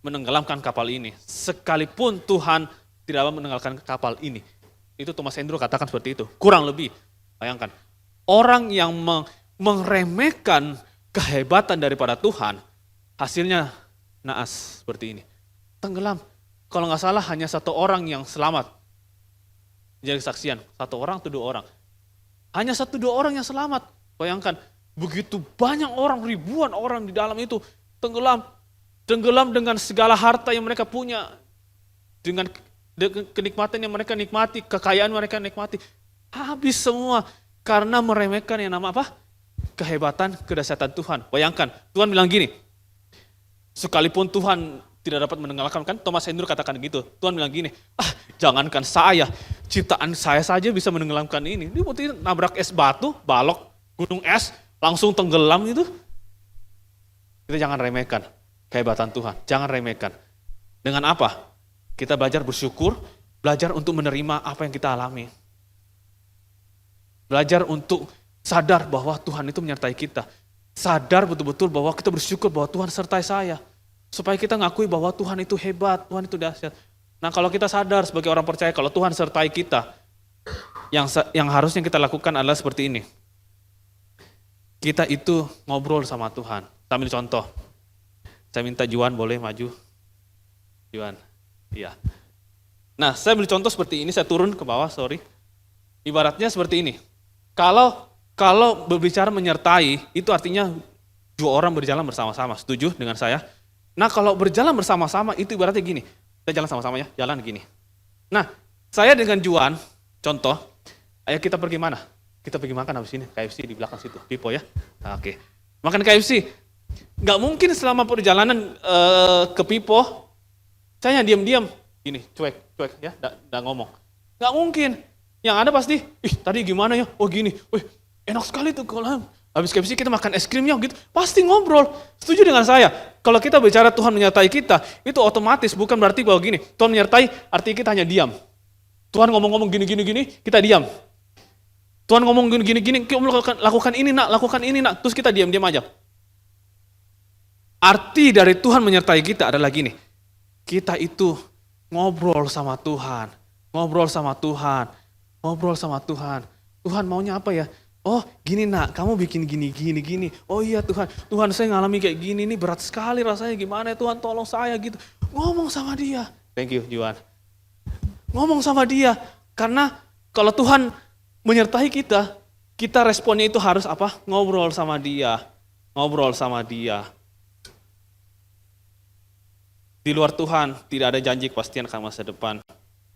menenggelamkan kapal ini. Sekalipun Tuhan tidak dapat menenggelamkan kapal ini. Itu Thomas Andrew katakan seperti itu. Kurang lebih, bayangkan. Orang yang meremehkan kehebatan daripada Tuhan, hasilnya naas seperti ini. Tenggelam. Kalau nggak salah hanya satu orang yang selamat. Jadi kesaksian, satu orang atau 2 orang. Hanya 1-2 orang yang selamat. Bayangkan, begitu banyak orang, ribuan orang di dalam itu tenggelam. Tenggelam dengan segala harta yang mereka punya. Dengan kenikmatan yang mereka nikmati, kekayaan mereka nikmati. Habis semua karena meremehkan yang nama apa? Kehebatan, kedahsyatan Tuhan. Bayangkan, Tuhan bilang gini, sekalipun Tuhan tidak dapat menenggelamkan, kan Thomas Andrew katakan gitu. Tuhan bilang gini, jangankan saya, ciptaan saya saja bisa menenggelamkan ini. Dia bukti nabrak es batu, balok, gunung es, langsung tenggelam itu. Kita jangan remehkan kehebatan Tuhan, jangan remehkan. Dengan apa? Kita belajar bersyukur, belajar untuk menerima apa yang kita alami. Belajar untuk sadar bahwa Tuhan itu menyertai kita. Sadar betul-betul bahwa kita bersyukur bahwa Tuhan sertai saya. Supaya kita ngakui bahwa Tuhan itu hebat, Tuhan itu dahsyat. Nah, kalau kita sadar sebagai orang percaya kalau Tuhan sertai kita, yang harusnya kita lakukan adalah seperti ini. Kita itu ngobrol sama Tuhan. Sambil contoh. Saya minta Juan boleh maju. Juan. Iya. Nah, saya ambil contoh seperti ini, saya turun ke bawah, sorry. Ibaratnya seperti ini. Kalau berbicara menyertai, itu artinya 2 orang berjalan bersama-sama. Setuju dengan saya? Nah, kalau berjalan bersama-sama itu ibaratnya gini. Kita jalan sama-sama ya, jalan gini. Nah, saya dengan Juan, contoh, ayo kita pergi mana? Kita pergi makan habis ini, KFC di belakang situ, Pipo ya. Nah, oke. Makan KFC. Nggak mungkin selama perjalanan ke Pipo, Saya diam-diam, gini, cuek ya, nggak ngomong. Nggak mungkin. Yang ada pasti, tadi gimana ya? Oh gini, enak sekali tuh kalau habis KFC kita makan es krimnya gitu. Pasti ngobrol. Setuju dengan saya? Kalau kita bicara Tuhan menyertai kita, itu otomatis bukan berarti bahwa gini, Tuhan menyertai artinya kita hanya diam. Tuhan ngomong-ngomong gini, kita diam. Tuhan ngomong gini, lakukan ini nak, terus kita diam-diam aja. Arti dari Tuhan menyertai kita adalah gini, kita itu ngobrol sama Tuhan. Tuhan maunya apa ya? Oh gini nak, kamu bikin gini. Oh iya Tuhan saya ngalami kayak gini, ini berat sekali rasanya, gimana ya Tuhan tolong saya gitu. Ngomong sama dia. Thank you Juan. Ngomong sama dia, karena kalau Tuhan menyertai kita, kita responnya itu harus apa? Ngobrol sama dia. Di luar Tuhan tidak ada janji kepastian akan masa depan.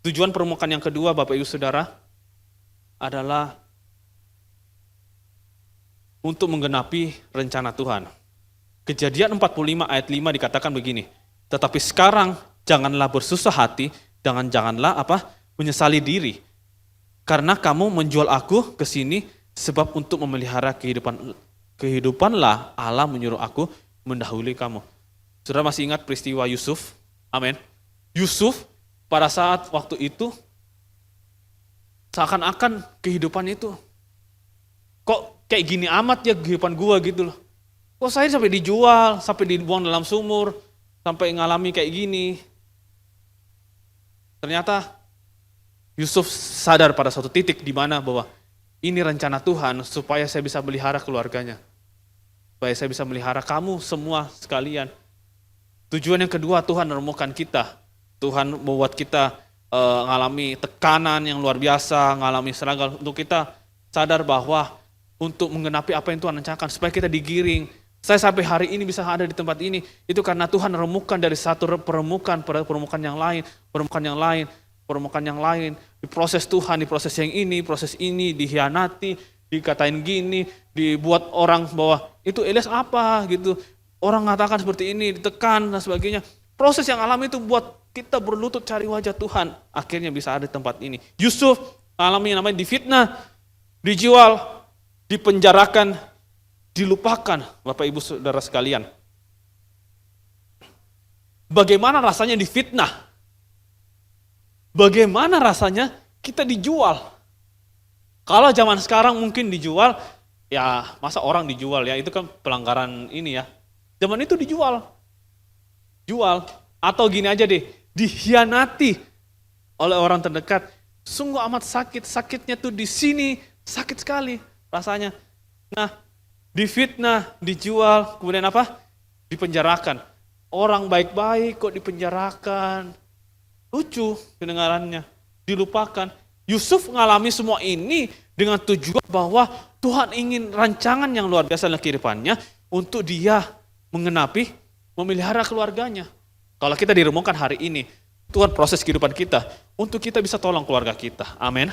Tujuan permukaan yang kedua, Bapak Ibu Saudara, adalah untuk menggenapi rencana Tuhan. Kejadian 45 ayat 5 dikatakan begini, tetapi sekarang janganlah bersusah hati, janganlah menyesali diri, karena kamu menjual aku ke sini sebab untuk memelihara kehidupanlah Allah menyuruh aku mendahului kamu. Saudara masih ingat peristiwa Yusuf? Amin. Yusuf pada saat waktu itu seakan-akan kehidupan itu kok kayak gini amat ya kehidupan gua gitu loh. Kok saya sampai dijual, sampai dibuang dalam sumur, sampai ngalami kayak gini. Ternyata Yusuf sadar pada suatu titik di mana bahwa ini rencana Tuhan supaya saya bisa melihara keluarganya. Supaya saya bisa melihara kamu semua sekalian. Tujuan yang kedua, Tuhan menemukan kita. Tuhan membuat kita ngalami tekanan yang luar biasa, ngalami struggle. Untuk kita sadar bahwa untuk menggenapi apa yang Tuhan rencanakan, supaya kita digiring. Saya sampai hari ini bisa ada di tempat ini, itu karena Tuhan menemukan dari satu permukaan yang lain, di proses Tuhan, di proses ini, dihianati, dikatain gini, dibuat orang bahwa itu Elias apa gitu. Orang mengatakan seperti ini, ditekan dan sebagainya. Proses yang alami itu buat kita berlutut cari wajah Tuhan. Akhirnya bisa ada di tempat ini. Yusuf alami yang namanya difitnah, dijual, dipenjarakan, dilupakan. Bapak Ibu Saudara sekalian. Bagaimana rasanya difitnah? Bagaimana rasanya kita dijual? Kalau zaman sekarang mungkin dijual, ya masa orang dijual ya, itu kan pelanggaran ini ya. Zaman itu dijual. Atau gini aja deh, dihianati oleh orang terdekat. Sungguh amat sakit, sakitnya tuh di sini, sakit sekali rasanya. Nah, difitnah, dijual, kemudian apa? Dipenjarakan. Orang baik-baik kok dipenjarakan. Lucu kedengarannya, dilupakan. Yusuf mengalami semua ini dengan tujuan bahwa Tuhan ingin rancangan yang luar biasa dalam kehidupannya untuk dia mengenapi, memelihara keluarganya. Kalau kita direnungkan hari ini, Tuhan proses kehidupan kita untuk kita bisa tolong keluarga kita. Amin.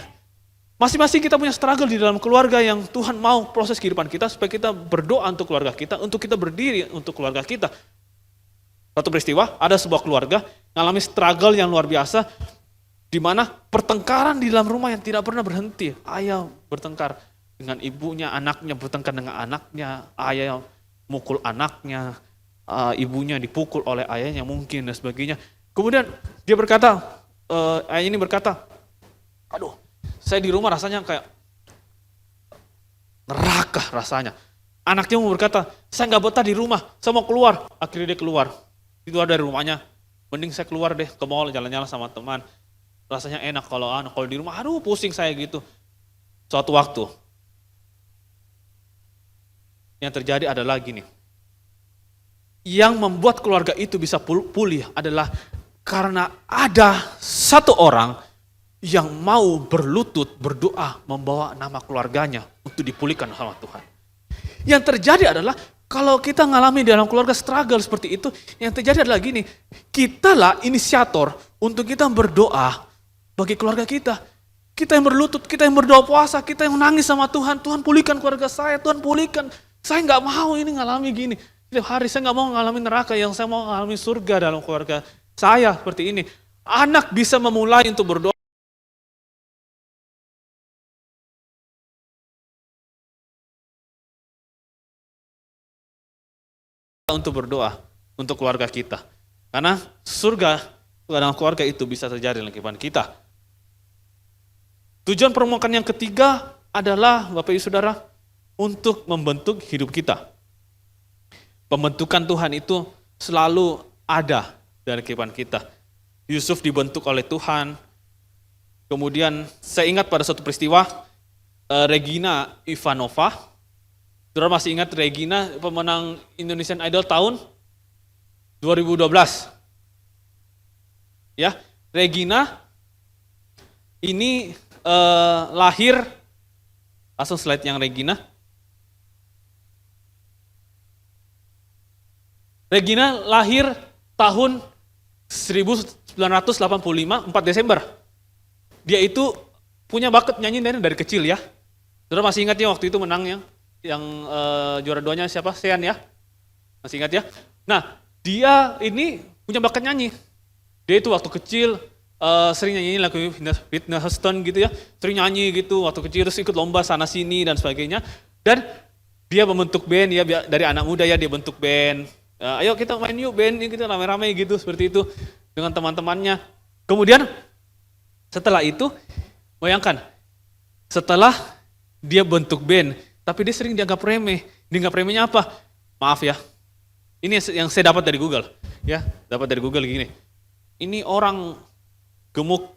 Masing-masing kita punya struggle di dalam keluarga yang Tuhan mau proses kehidupan kita supaya kita berdoa untuk keluarga kita, untuk kita berdiri untuk keluarga kita. Satu peristiwa, ada sebuah keluarga mengalami struggle yang luar biasa, di mana pertengkaran di dalam rumah yang tidak pernah berhenti. Ayah bertengkar dengan ibunya, anaknya bertengkar dengan anaknya, ayah mukul anaknya, ibunya dipukul oleh ayahnya mungkin dan sebagainya. Kemudian dia berkata, ayah ini berkata, aduh, saya di rumah rasanya kayak neraka rasanya. Anaknya mau berkata, saya nggak betah di rumah, saya mau keluar. Akhirnya dia keluar dari rumahnya. Mending saya keluar deh ke mall jalan-jalan sama teman. Rasanya enak kalau di rumah, aduh pusing saya gitu. Suatu waktu yang terjadi adalah gini. Yang membuat keluarga itu bisa pulih adalah karena ada satu orang yang mau berlutut berdoa membawa nama keluarganya untuk dipulihkan sama Tuhan. Yang terjadi adalah kalau kita ngalami dalam keluarga struggle seperti itu, yang terjadi adalah gini, kita lah inisiator untuk kita berdoa bagi keluarga kita. Kita yang berlutut, kita yang berdoa puasa, kita yang menangis sama Tuhan. Tuhan pulihkan keluarga saya, Tuhan pulihkan. Saya nggak mau ini ngalami gini. Setiap hari saya nggak mau ngalami neraka, yang saya mau ngalami surga dalam keluarga saya seperti ini. Anak bisa memulai untuk berdoa untuk keluarga kita. Karena surga dalam keluarga itu bisa terjadi dalam kehidupan kita. Tujuan permukaan yang ketiga adalah, Bapak Ibu Saudara, untuk membentuk hidup kita. Pembentukan Tuhan itu selalu ada dalam kehidupan kita. Yusuf dibentuk oleh Tuhan. Kemudian saya ingat pada suatu peristiwa, Regina Ivanova. Saudara masih ingat Regina, pemenang Indonesian Idol tahun 2012. Ya, Regina ini lahir, langsung slide yang Regina. Regina lahir tahun 1985, 4 Desember. Dia itu punya bakat nyanyi dari kecil ya. Saudara masih ingat ya waktu itu menang yang juara 2-nya siapa? Sean ya? Masih ingat ya? Nah, dia ini punya bakat nyanyi. Dia itu waktu kecil sering nyanyi lagu Whitney Houston gitu ya. Sering nyanyi gitu waktu kecil, terus ikut lomba sana sini dan sebagainya. Dan dia membentuk band ya, dari anak muda ya dia bentuk band. Ayo kita main yuk band, kita rame-rame gitu seperti itu dengan teman-temannya. Kemudian setelah itu, bayangkan, setelah dia bentuk band, tapi dia sering dianggap remeh. Dianggap remehnya apa? Maaf ya, ini yang saya dapat dari Google. Ya, dapat dari Google gini. Ini orang gemuk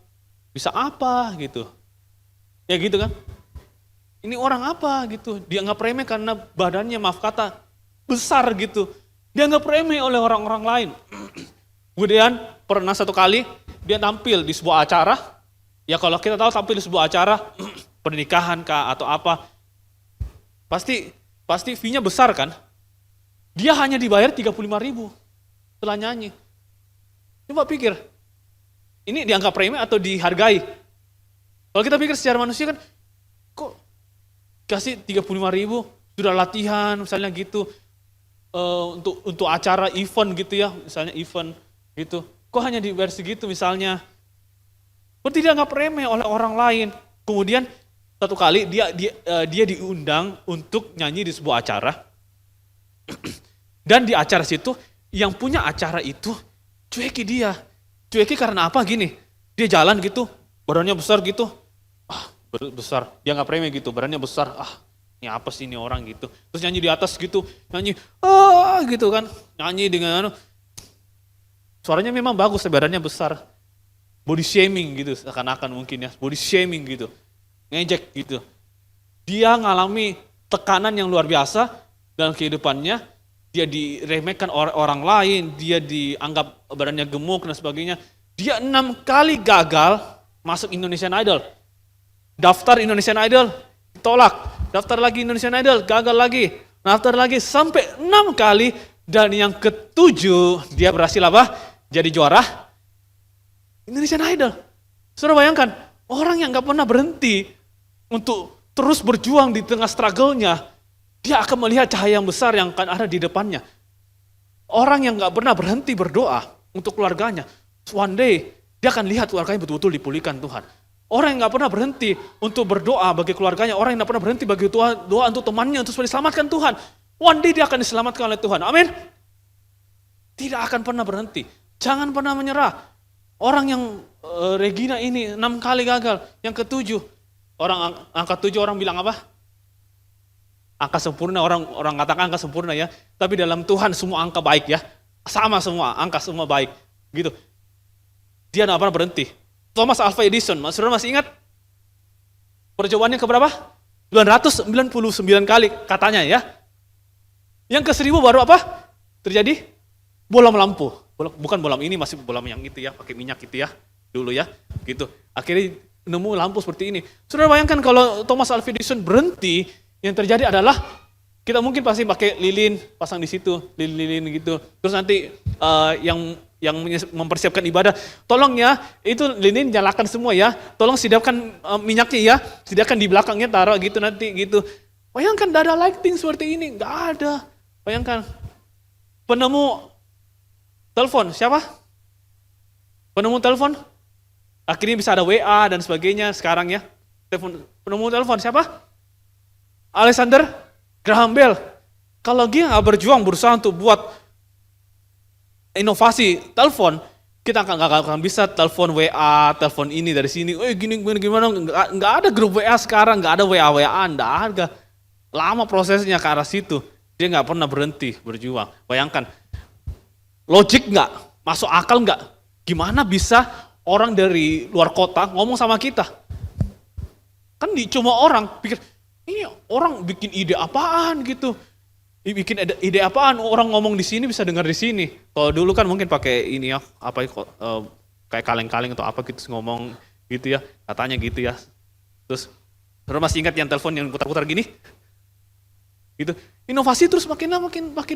bisa apa gitu. Ya gitu kan. Ini orang apa gitu. Dianggap remeh karena badannya, maaf kata, besar gitu. Dianggap remeh oleh orang-orang lain. Kemudian pernah satu kali dia tampil di sebuah acara. Ya kalau kita tahu tampil di sebuah acara, pernikahan kah atau apa. Pasti fee-nya besar kan. Dia hanya dibayar 35.000 setelah nyanyi. Coba pikir, ini dianggap remeh atau dihargai? Kalau kita pikir secara manusia kan, kok kasih 35.000, sudah latihan misalnya gitu, untuk acara event gitu ya, misalnya event gitu. Kok hanya dibayar segitu misalnya? Berarti dianggap remeh oleh orang lain. Kemudian satu kali dia diundang untuk nyanyi di sebuah acara. Dan di acara situ, yang punya acara itu cueki dia. Cueki karena apa? Gini, dia jalan gitu, badannya besar gitu. Besar, dia nggak remeh gitu, badannya besar. Ini apa sih ini orang gitu. Terus nyanyi di atas gitu, nyanyi, gitu kan. Nyanyi dengan, suaranya memang bagus, badannya besar. Body shaming gitu, seakan-akan mungkin ya, body shaming gitu. Ngejek gitu. Dia ngalami tekanan yang luar biasa dalam kehidupannya. Dia diremehkan orang lain, dia dianggap badannya gemuk dan sebagainya. Dia 6 kali gagal masuk Indonesian Idol. Daftar Indonesian Idol, tolak. Daftar lagi Indonesian Idol, gagal lagi. Daftar lagi sampai 6 kali. Dan yang ke-7 dia berhasil apa? Jadi juara Indonesian Idol. Saudara bayangkan, orang yang gak pernah berhenti untuk terus berjuang di tengah struggle-nya, dia akan melihat cahaya yang besar yang akan ada di depannya. Orang yang gak pernah berhenti berdoa untuk keluarganya, one day dia akan lihat keluarganya betul-betul dipulihkan Tuhan. Orang yang gak pernah berhenti untuk berdoa bagi keluarganya, orang yang gak pernah berhenti bagi doa untuk temannya untuk supaya diselamatkan Tuhan, one day dia akan diselamatkan oleh Tuhan. Amin. Tidak akan pernah berhenti. Jangan pernah menyerah. Orang yang Regina ini 6 kali gagal, yang ke-7, angka 7 orang bilang apa? Angka sempurna, orang katakan angka sempurna ya. Tapi dalam Tuhan semua angka baik ya. Sama semua, angka semua baik. Gitu. Dia tidak pernah berhenti. Thomas Alva Edison, saudara masih ingat? Percobaannya ke berapa? 999 kali katanya ya. Yang ke-1000 baru apa? Terjadi? Bolam lampu. Bukan bolam ini, masih bolam yang itu ya, pakai minyak gitu ya. Dulu ya, gitu. Akhirnya nemu lampu seperti ini. Saudara bayangkan kalau Thomas Alva Edison berhenti, yang terjadi adalah kita mungkin pasti pakai lilin, pasang di situ, lilin gitu. Terus nanti yang mempersiapkan ibadah, tolong ya, itu lilin nyalakan semua ya. Tolong sediakan minyaknya ya, sediakan di belakangnya, taruh gitu nanti gitu. Bayangkan tidak ada lighting seperti ini, nggak ada. Bayangkan penemu telepon siapa? Penemu telepon, akhirnya bisa ada WA dan sebagainya sekarang ya. Penemu telepon siapa? Alexander Graham Bell. Kalau dia nggak berjuang berusaha untuk buat inovasi telepon, kita nggak akan bisa telepon WA, telepon ini dari sini. Gimana? Nggak ada grup WA sekarang, nggak ada WA-WA, nggak ada. Lama prosesnya ke arah situ. Dia nggak pernah berhenti berjuang. Bayangkan, logik nggak? Masuk akal nggak? Gimana bisa orang dari luar kota ngomong sama kita? Kan cuma orang pikir, ini orang bikin ide apaan gitu. Bikin ide apaan, orang ngomong di sini bisa dengar di sini. Kalau dulu kan mungkin pakai ini ya, kayak kaleng-kaleng atau apa gitu ngomong gitu ya, katanya gitu ya. Terus masih ingat yang telepon yang putar-putar gini? Gitu. Inovasi terus makin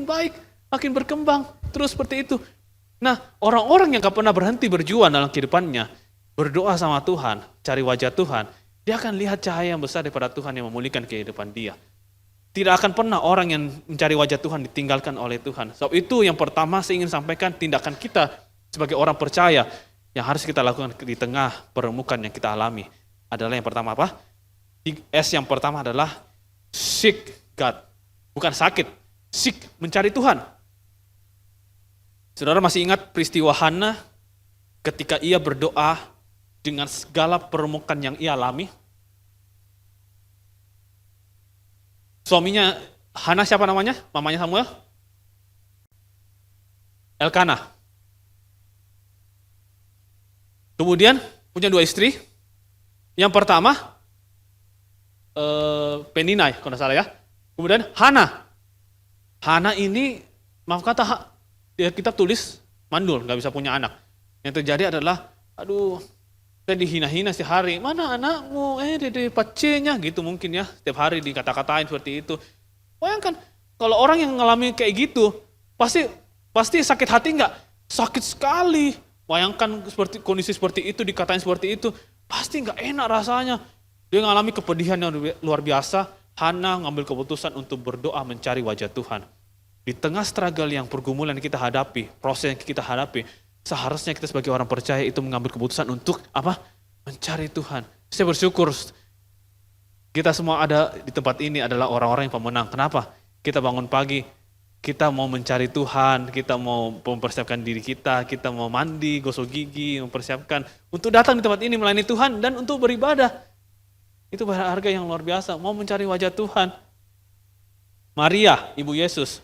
baik, makin berkembang, terus seperti itu. Nah, orang-orang yang gak pernah berhenti berjuang dalam kehidupannya, berdoa sama Tuhan, cari wajah Tuhan, dia akan lihat cahaya yang besar daripada Tuhan yang memulihkan kehidupan dia. Tidak akan pernah orang yang mencari wajah Tuhan ditinggalkan oleh Tuhan. Sebab itu yang pertama saya ingin sampaikan, tindakan kita sebagai orang percaya yang harus kita lakukan di tengah permukaan yang kita alami adalah yang pertama apa? S yang pertama adalah seek God. Bukan sakit, seek, mencari Tuhan. Saudara masih ingat peristiwa Hana ketika ia berdoa dengan segala permukaan yang ia alami? Suaminya Hana siapa namanya? Mamanya Samuel? Elkana. Kemudian punya 2 istri. Yang pertama Penina kalau tidak salah ya. Kemudian Hana. Hana ini maaf kata dia kitab tulis mandul, nggak bisa punya anak. Yang terjadi adalah, aduh, saya dihina-hina setiap hari. Mana anakmu? Dede pacenya gitu mungkin ya. Setiap hari dikata-katain seperti itu. Bayangkan kalau orang yang ngalami kayak gitu, pasti sakit hati nggak? Sakit sekali. Bayangkan kondisi seperti itu, dikatain seperti itu, pasti nggak enak rasanya. Dia ngalami kepedihan yang luar biasa. Hana ngambil keputusan untuk berdoa mencari wajah Tuhan. Di tengah struggle yang pergumulan yang kita hadapi, proses yang kita hadapi, seharusnya kita sebagai orang percaya itu mengambil keputusan untuk apa? Mencari Tuhan. Saya bersyukur kita semua ada di tempat ini adalah orang-orang yang pemenang. Kenapa? Kita bangun pagi, kita mau mencari Tuhan, kita mau mempersiapkan diri kita mau mandi, gosok gigi, mempersiapkan untuk datang di tempat ini melayani Tuhan dan untuk beribadah. Itu berharga yang luar biasa, mau mencari wajah Tuhan. Maria, ibu Yesus,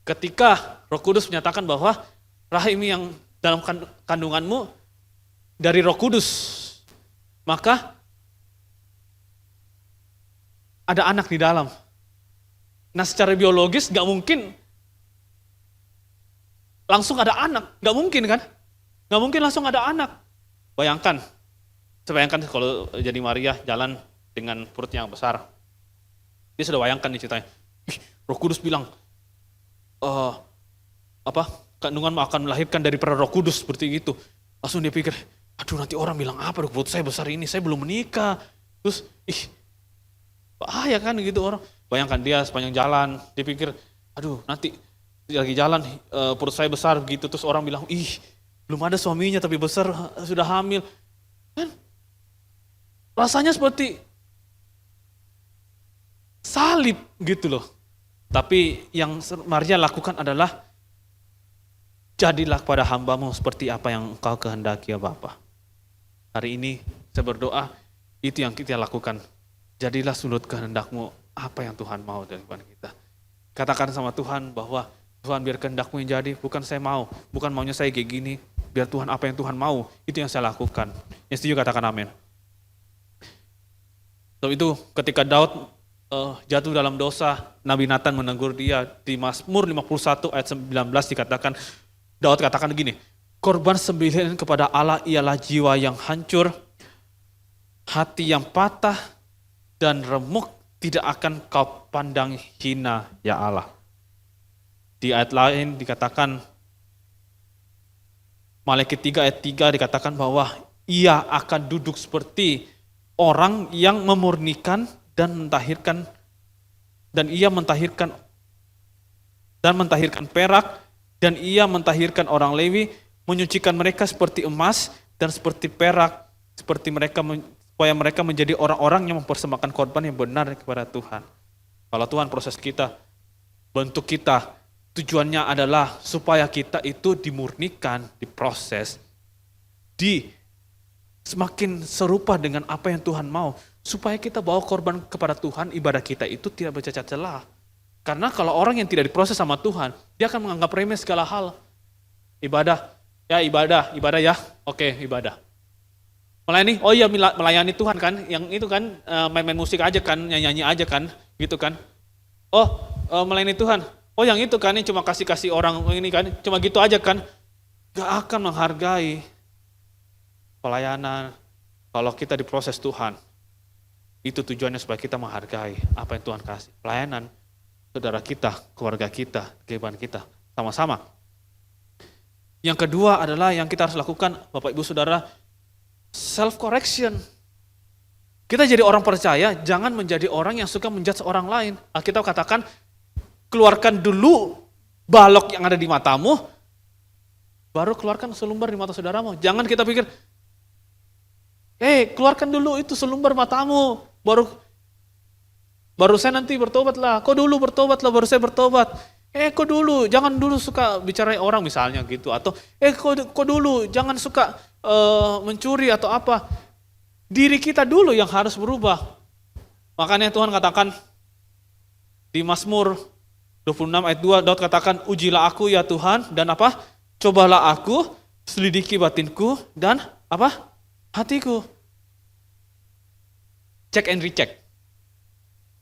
ketika Roh Kudus menyatakan bahwa rahim yang dalam kandunganmu dari Roh Kudus, maka ada anak di dalam. Nah, secara biologis gak mungkin langsung ada anak, gak mungkin kan? Gak mungkin langsung ada anak. Bayangkan kalau jadi Maria jalan dengan perut yang besar. Dia sudah bayangkan nih ceritanya. Roh Kudus bilang, kandunganmu akan melahirkan daripada Roh Kudus seperti itu. Langsung dia pikir, aduh nanti orang bilang apa, perut saya besar ini, saya belum menikah. Terus, bahaya kan gitu orang. Bayangkan dia sepanjang jalan, dia pikir, aduh nanti lagi jalan perut saya besar gitu. Terus orang bilang, belum ada suaminya tapi besar, sudah hamil. Kan rasanya seperti salib gitu loh. Tapi yang Maria lakukan adalah, jadilah kepada hambamu seperti apa yang engkau kehendaki ya Bapa. Hari ini saya berdoa, itu yang kita lakukan. Jadilah sudut kehendakmu apa yang Tuhan mau dari kita. Katakan sama Tuhan bahwa Tuhan biar kehendakmu yang jadi, bukan saya mau, bukan maunya saya kayak gini. Biar Tuhan apa yang Tuhan mau, itu yang saya lakukan. Yang setuju katakan amin. So, itu ketika Daud jatuh dalam dosa, Nabi Nathan menegur dia di Mazmur 51 ayat 19 dikatakan, Daud katakan begini, korban sembelihan kepada Allah ialah jiwa yang hancur, hati yang patah dan remuk tidak akan kau pandang hina ya Allah. Di ayat lain dikatakan, Malaikat 3 ayat 3 dikatakan bahwa ia akan duduk seperti orang yang memurnikan dan mentahirkan, dan ia mentahirkan perak, dan ia mentahirkan orang Lewi, menyucikan mereka seperti emas dan seperti perak, seperti supaya mereka menjadi orang-orang yang mempersembahkan korban yang benar kepada Tuhan. Kalau Tuhan proses kita, bentuk kita, tujuannya adalah supaya kita itu dimurnikan, diproses, semakin serupa dengan apa yang Tuhan mau, supaya kita bawa korban kepada Tuhan, ibadah kita itu tidak bercacat celah. Karena kalau orang yang tidak diproses sama Tuhan, dia akan menganggap remeh segala hal. Ibadah ya, oke ibadah. Melayani, oh iya melayani Tuhan kan, yang itu kan main-main musik aja kan, nyanyi aja kan, gitu kan. Oh melayani Tuhan, oh yang itu kan, ini cuma kasih orang ini kan, cuma gitu aja kan. Gak akan menghargai pelayanan. Kalau kita diproses Tuhan, itu tujuannya supaya kita menghargai apa yang Tuhan kasih. Pelayanan, saudara kita, keluarga kita, kehidupan kita, sama-sama. Yang kedua adalah yang kita harus lakukan, Bapak Ibu Saudara, self-correction. Kita jadi orang percaya, jangan menjadi orang yang suka menjudge orang lain. Alkitab katakan, keluarkan dulu balok yang ada di matamu, baru keluarkan selumbar di mata saudaramu. Jangan kita pikir, keluarkan dulu itu selumbar matamu, baru saya nanti bertobat lah. Kok dulu bertobat lah, baru saya bertobat. Kok dulu, jangan dulu suka bicara orang misalnya gitu. Atau, kok dulu, jangan suka mencuri atau apa. Diri kita dulu yang harus berubah. Makanya Tuhan katakan di Mazmur 26 ayat 2, Daud katakan, ujilah aku ya Tuhan, dan apa? Cobalah aku, selidiki batinku, dan apa? Hatiku. Check and recheck.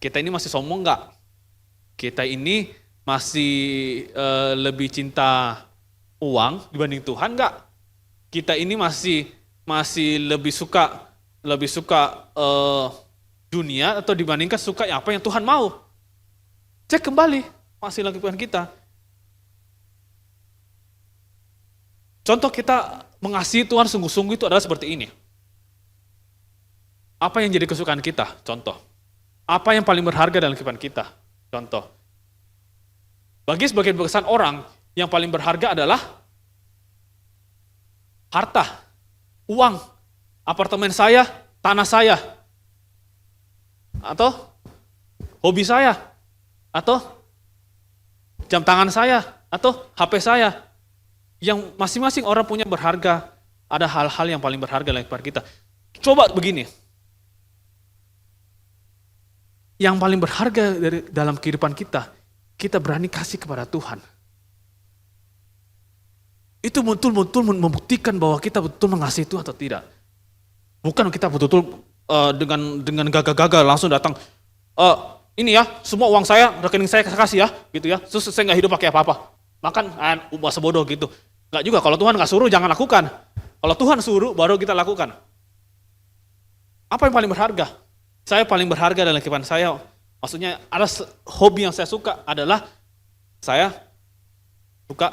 Kita ini masih sombong enggak? Kita ini masih lebih cinta uang dibanding Tuhan enggak? Kita ini masih lebih suka dunia atau dibandingkan suka apa yang Tuhan mau? Cek kembali masih lakukan kita. Contoh kita mengasihi Tuhan sungguh-sungguh itu adalah seperti ini. Apa yang jadi kesukaan kita? Contoh. Apa yang paling berharga dalam kehidupan kita? Contoh. Bagi sebagian besar orang, yang paling berharga adalah harta, uang, apartemen saya, tanah saya, atau hobi saya, atau jam tangan saya, atau HP saya. Yang masing-masing orang punya berharga, ada hal-hal yang paling berharga dalam kehidupan kita. Coba begini, yang paling berharga dalam kehidupan kita berani kasih kepada Tuhan. Itu betul-betul membuktikan bahwa kita betul mengasihi Tuhan atau tidak. Bukan kita betul-betul dengan gagah-gagah langsung datang, ini ya, semua uang saya, rekening saya kasih ya, gitu ya. Terus saya nggak hidup pakai apa-apa. Makan, bahasa bodoh gitu. Nggak juga, kalau Tuhan nggak suruh jangan lakukan. Kalau Tuhan suruh baru kita lakukan. Apa yang paling berharga? Saya paling berharga dalam kehidupan saya, maksudnya ada hobi yang saya suka adalah saya suka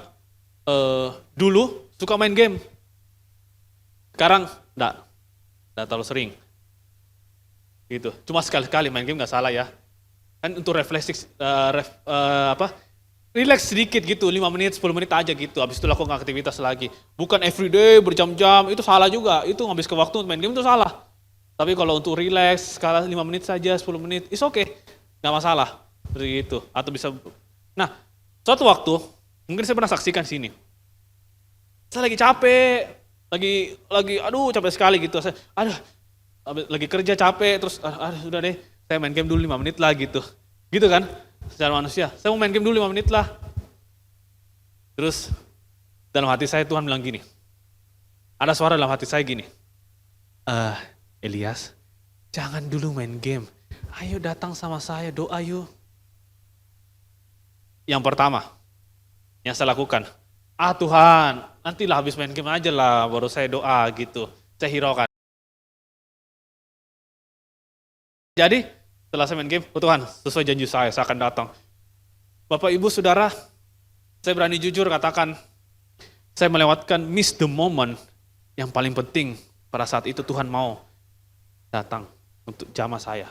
dulu suka main game. Sekarang enggak terlalu sering. Gitu. Cuma sekali-kali main game nggak salah ya. Kan untuk relax sedikit gitu, 5 menit, 10 menit aja gitu. Habis itu lakukan aktivitas lagi. Bukan everyday berjam-jam, itu salah juga. Itu ngabis ke waktu untuk main game itu salah. Tapi kalau untuk relax, skala 5 menit saja, 10 menit, it's okay. Nggak masalah. Seperti itu. Atau bisa. Nah, suatu waktu, mungkin saya pernah saksikan sini. Saya lagi capek, aduh capek sekali gitu. Saya, lagi kerja capek, terus sudah deh, saya main game dulu 5 menit lah gitu. Gitu kan, secara manusia. Saya mau main game dulu 5 menit lah. Terus, dalam hati saya Tuhan bilang gini. Ada suara dalam hati saya gini. Elias, jangan dulu main game. Ayo datang sama saya, doa yuk. Yang pertama, yang saya lakukan, Tuhan, nantilah habis main game aja lah, baru saya doa gitu. Saya hiraukan. Jadi, setelah saya main game, Tuhan, sesuai janji saya akan datang. Bapak, Ibu, Saudara, saya berani jujur katakan, saya melewatkan miss the moment yang paling penting pada saat itu Tuhan mau datang untuk jamah saya.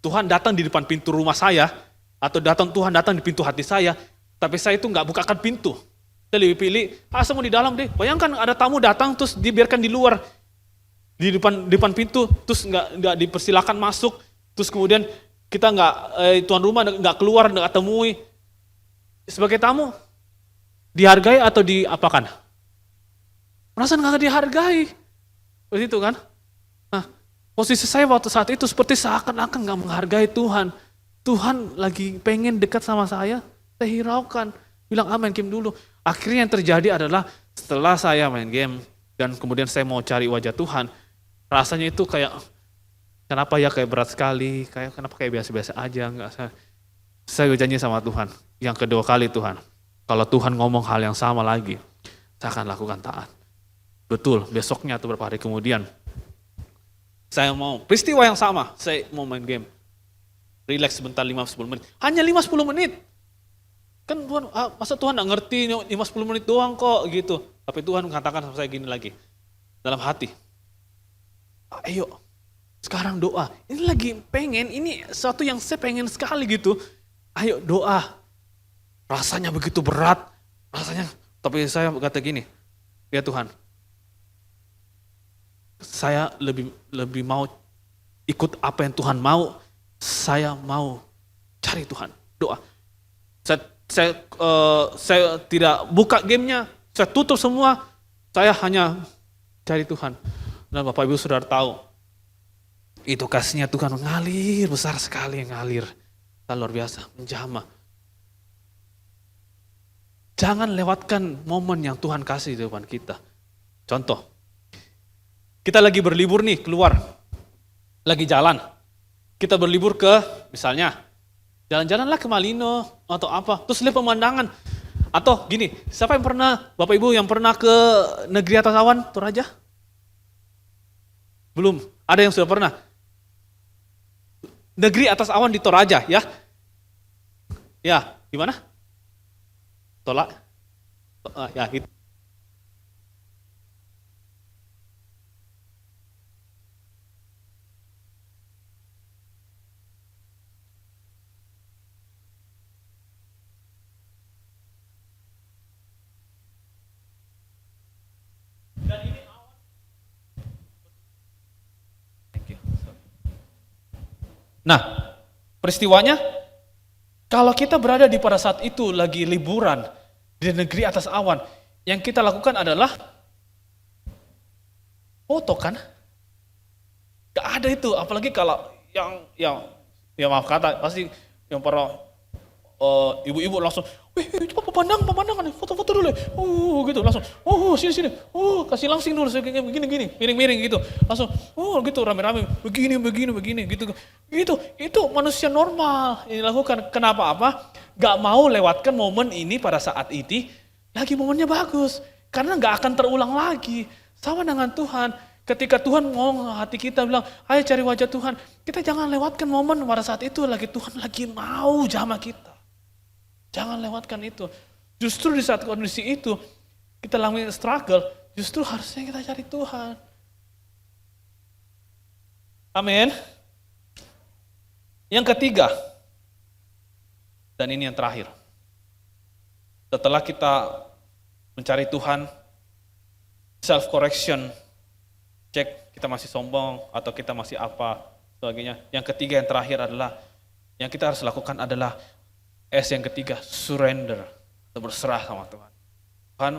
Tuhan datang di depan pintu rumah saya, atau Tuhan datang di pintu hati saya, tapi saya itu nggak bukakan pintu. Saya lebih pilih, saya mau di dalam deh. Bayangkan ada tamu datang terus dibiarkan di luar, di depan pintu, terus nggak dipersilakan masuk, terus kemudian kita tuan rumah nggak keluar, nggak temui. Sebagai tamu dihargai atau diapakan? Merasa nggak dihargai, seperti itu kan? Nah, posisi saya waktu saat itu seperti seakan-akan nggak menghargai Tuhan. Tuhan lagi pengen dekat sama saya hiraukan, bilang main game dulu. Akhirnya yang terjadi adalah setelah saya main game dan kemudian saya mau cari wajah Tuhan, rasanya itu kayak kenapa ya kayak berat sekali, kenapa kayak biasa-biasa aja, enggak saya janji sama Tuhan, yang kedua kali Tuhan, kalau Tuhan ngomong hal yang sama lagi, saya akan lakukan taat. Betul, besoknya atau beberapa hari kemudian, saya mau peristiwa yang sama, saya mau main game, relax sebentar 5-10 menit, hanya 5-10 menit. Kan Tuhan, masa Tuhan gak ngerti 5-10 menit doang kok gitu. Tapi Tuhan mengatakan sama saya gini lagi, dalam hati, ayo sekarang doa, ini lagi pengen, ini sesuatu yang saya pengen sekali gitu. Ayo doa, rasanya begitu berat, rasanya, tapi saya kata gini, ya Tuhan, saya lebih mau ikut apa yang Tuhan mau, saya mau cari Tuhan, doa. Saya tidak buka gamenya, saya tutup semua, saya hanya cari Tuhan. Dan Bapak Ibu Saudara tahu, itu kasihnya Tuhan mengalir, besar sekali ngalir. Luar biasa, menjamah. Jangan lewatkan momen yang Tuhan kasih di depan kita. Contoh, kita lagi berlibur nih, keluar, lagi jalan. Kita berlibur ke, misalnya, jalan-jalanlah ke Malino atau apa, terus lihat pemandangan. Atau gini, siapa yang pernah, Bapak Ibu yang pernah ke negeri atas awan, Toraja? Belum, ada yang sudah pernah. Negeri atas awan di Toraja, ya? Ya, gimana? Tolak? Ya, gitu. Nah, peristiwanya, kalau kita berada di pada saat itu lagi liburan di negeri atas awan, yang kita lakukan adalah foto kan? Gak ada itu, apalagi kalau yang maaf kata, pasti yang para ibu-ibu langsung, wih coba pemandangan, foto-foto dulu, gitu langsung, sini, kasih langsing dulu, begini, miring gitu, langsung, gitu rame-rame, begini, gitu, itu manusia normal ini lakukan. Kenapa Gak mau lewatkan momen ini pada saat ini, lagi momennya bagus, karena gak akan terulang lagi. Sama dengan Tuhan, ketika Tuhan ngomong hati kita bilang, ayo cari wajah Tuhan, kita jangan lewatkan momen pada saat itu lagi Tuhan lagi mau jamah kita. Jangan lewatkan itu. Justru di saat kondisi itu, kita lagi struggle, justru harusnya kita cari Tuhan. Amin. Yang ketiga, dan ini yang terakhir. Setelah kita mencari Tuhan, self-correction, cek kita masih sombong atau kita masih apa, sebagainya. Yang ketiga, yang terakhir adalah, yang kita harus lakukan adalah S yang ketiga, surrender, atau berserah sama Tuhan. Tuhan,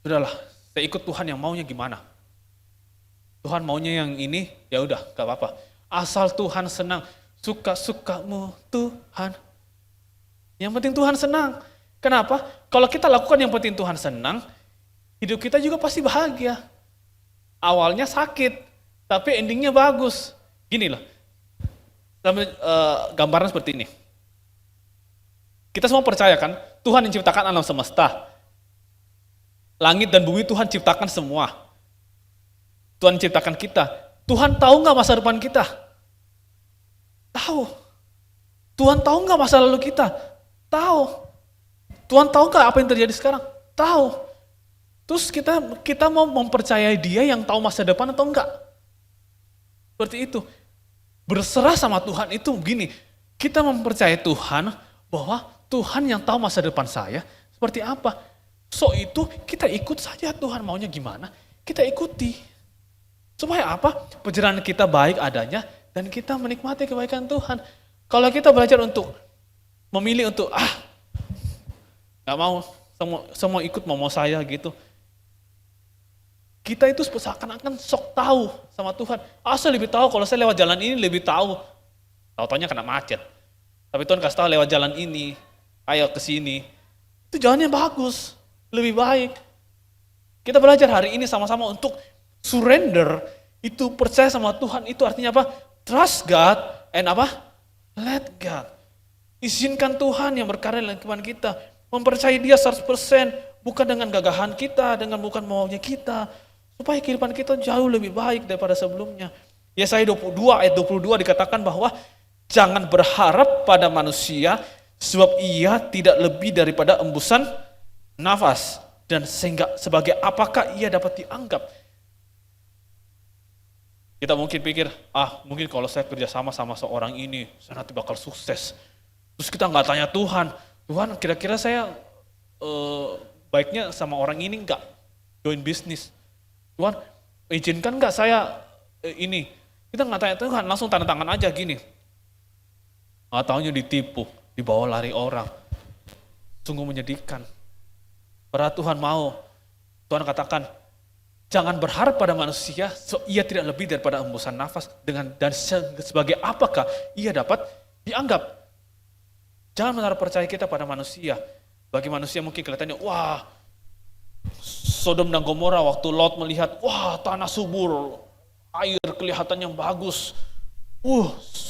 sudahlah, saya ikut Tuhan yang maunya gimana. Tuhan maunya yang ini, ya udah, gak apa-apa. Asal Tuhan senang, suka-sukamu Tuhan. Yang penting Tuhan senang. Kenapa? Kalau kita lakukan yang penting Tuhan senang, hidup kita juga pasti bahagia. Awalnya sakit, tapi endingnya bagus. Gini loh. Gambaran seperti ini. Kita semua percaya kan, Tuhan yang ciptakan alam semesta. Langit dan bumi Tuhan ciptakan semua. Tuhan ciptakan kita. Tuhan tahu nggak masa depan kita? Tahu. Tuhan tahu nggak masa lalu kita? Tahu. Tuhan tahu nggak apa yang terjadi sekarang? Tahu. Terus kita mau mempercayai Dia yang tahu masa depan atau enggak? Seperti itu. Berserah sama Tuhan itu begini, kita mempercayai Tuhan bahwa Tuhan yang tahu masa depan saya seperti apa. So itu kita ikut saja Tuhan maunya gimana, kita ikuti. Supaya apa? Perjalanan kita baik adanya dan kita menikmati kebaikan Tuhan. Kalau kita belajar untuk memilih untuk nggak mau semua ikut mau saya gitu. Kita itu seakan-akan sok tahu sama Tuhan. Saya lebih tahu kalau saya lewat jalan ini lebih tahu. Tahu-taunya kena macet. Tapi Tuhan kasih tahu lewat jalan ini, ayo ke sini. Itu jalannya bagus, lebih baik. Kita belajar hari ini sama-sama untuk surrender, itu percaya sama Tuhan, itu artinya apa? Trust God and apa? Let God. Izinkan Tuhan yang berkarya dalam kehidupan kita. Mempercayai Dia 100%, bukan dengan gagahan kita, bukan maunya kita. Supaya kehidupan kita jauh lebih baik daripada sebelumnya. Yesaya 22 ayat 22 dikatakan bahwa jangan berharap pada manusia sebab ia tidak lebih daripada embusan nafas. Dan sehingga sebagai apakah ia dapat dianggap? Kita mungkin pikir, mungkin kalau saya kerjasama sama seorang ini, saya nanti bakal sukses. Terus kita nggak tanya Tuhan, Tuhan kira-kira saya baiknya sama orang ini nggak join bisnis? Tuhan izinkan nggak saya ini? Kita nggak tanya Tuhan, langsung tanda tangan aja gini. Nggak taunya ditipu, dibawa lari orang. Sungguh menyedihkan. Padahal Tuhan mau, Tuhan katakan, jangan berharap pada manusia, ia tidak lebih daripada embusan nafas, dan sebagai apakah ia dapat dianggap. Jangan menaruh percaya kita pada manusia. Bagi manusia mungkin kelihatannya, wah, Sodom dan Gomora waktu Lot melihat, wah tanah subur, air kelihatannya bagus,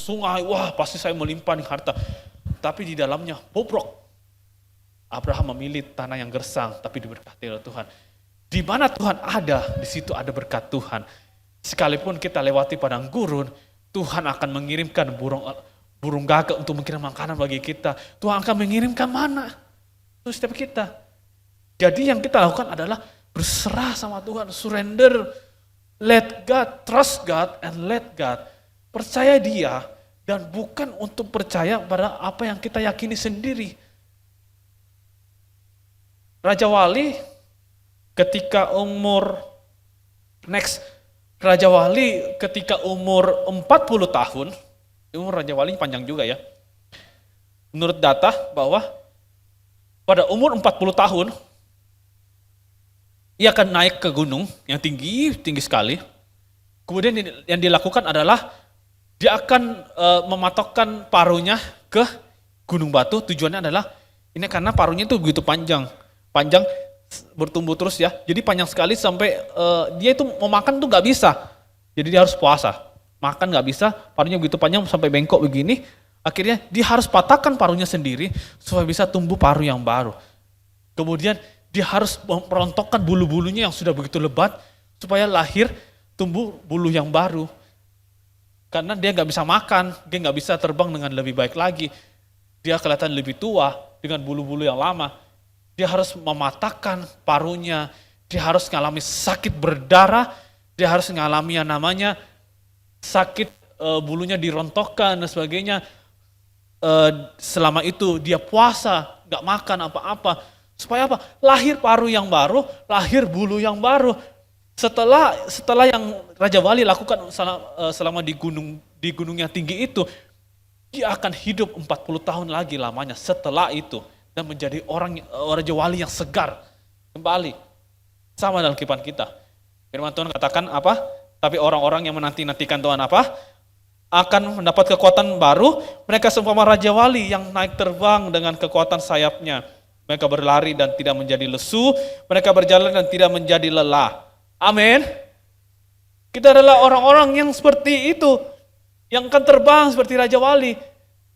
sungai, wah pasti saya melimpah nih harta. Tapi di dalamnya bobrok. Abraham memilih tanah yang gersang, tapi diberkati oleh Tuhan. Di mana Tuhan ada, di situ ada berkat Tuhan. Sekalipun kita lewati padang gurun, Tuhan akan mengirimkan burung gagak untuk mengirim makanan bagi kita. Tuhan akan mengirimkan mana untuk setiap kita. Jadi yang kita lakukan adalah berserah sama Tuhan, surrender, let God, trust God, and let God. Percaya Dia, dan bukan untuk percaya pada apa yang kita yakini sendiri. Raja Wali ketika umur ketika umur 40 tahun, umur Raja Wali panjang juga ya. Menurut data bahwa pada umur 40 tahun ia akan naik ke gunung yang tinggi sekali. Kemudian yang dilakukan adalah dia akan mematokkan paruhnya ke gunung batu. Tujuannya adalah ini karena paruhnya itu begitu panjang bertumbuh terus ya. Jadi panjang sekali sampai dia itu mau makan tuh nggak bisa. Jadi dia harus puasa. Makan nggak bisa, paruhnya begitu panjang sampai bengkok begini. Akhirnya dia harus patahkan paruhnya sendiri supaya bisa tumbuh paruh yang baru. Kemudian dia harus merontokkan bulu-bulunya yang sudah begitu lebat supaya lahir tumbuh bulu yang baru. Karena dia nggak bisa makan, dia nggak bisa terbang dengan lebih baik lagi. Dia kelihatan lebih tua dengan bulu-bulu yang lama. Dia harus mematahkan paruhnya, dia harus mengalami sakit berdarah, dia harus mengalami yang namanya sakit bulunya dirontokkan dan sebagainya. Selama itu dia puasa, gak makan apa-apa. Supaya apa? Lahir paruh yang baru, lahir bulu yang baru. Setelah yang Raja Wali lakukan selama di gunung yang tinggi itu, dia akan hidup 40 tahun lagi lamanya setelah itu. Dan menjadi Raja Wali yang segar kembali. Sama dalam kehidupan kita. Firman Tuhan katakan apa? Tapi orang-orang yang menanti-nantikan Tuhan apa? Akan mendapat kekuatan baru. Mereka seumpama Raja Wali yang naik terbang dengan kekuatan sayapnya. Mereka berlari dan tidak menjadi lesu. Mereka berjalan dan tidak menjadi lelah. Amin. Kita adalah orang-orang yang seperti itu. Yang akan terbang seperti Raja Wali.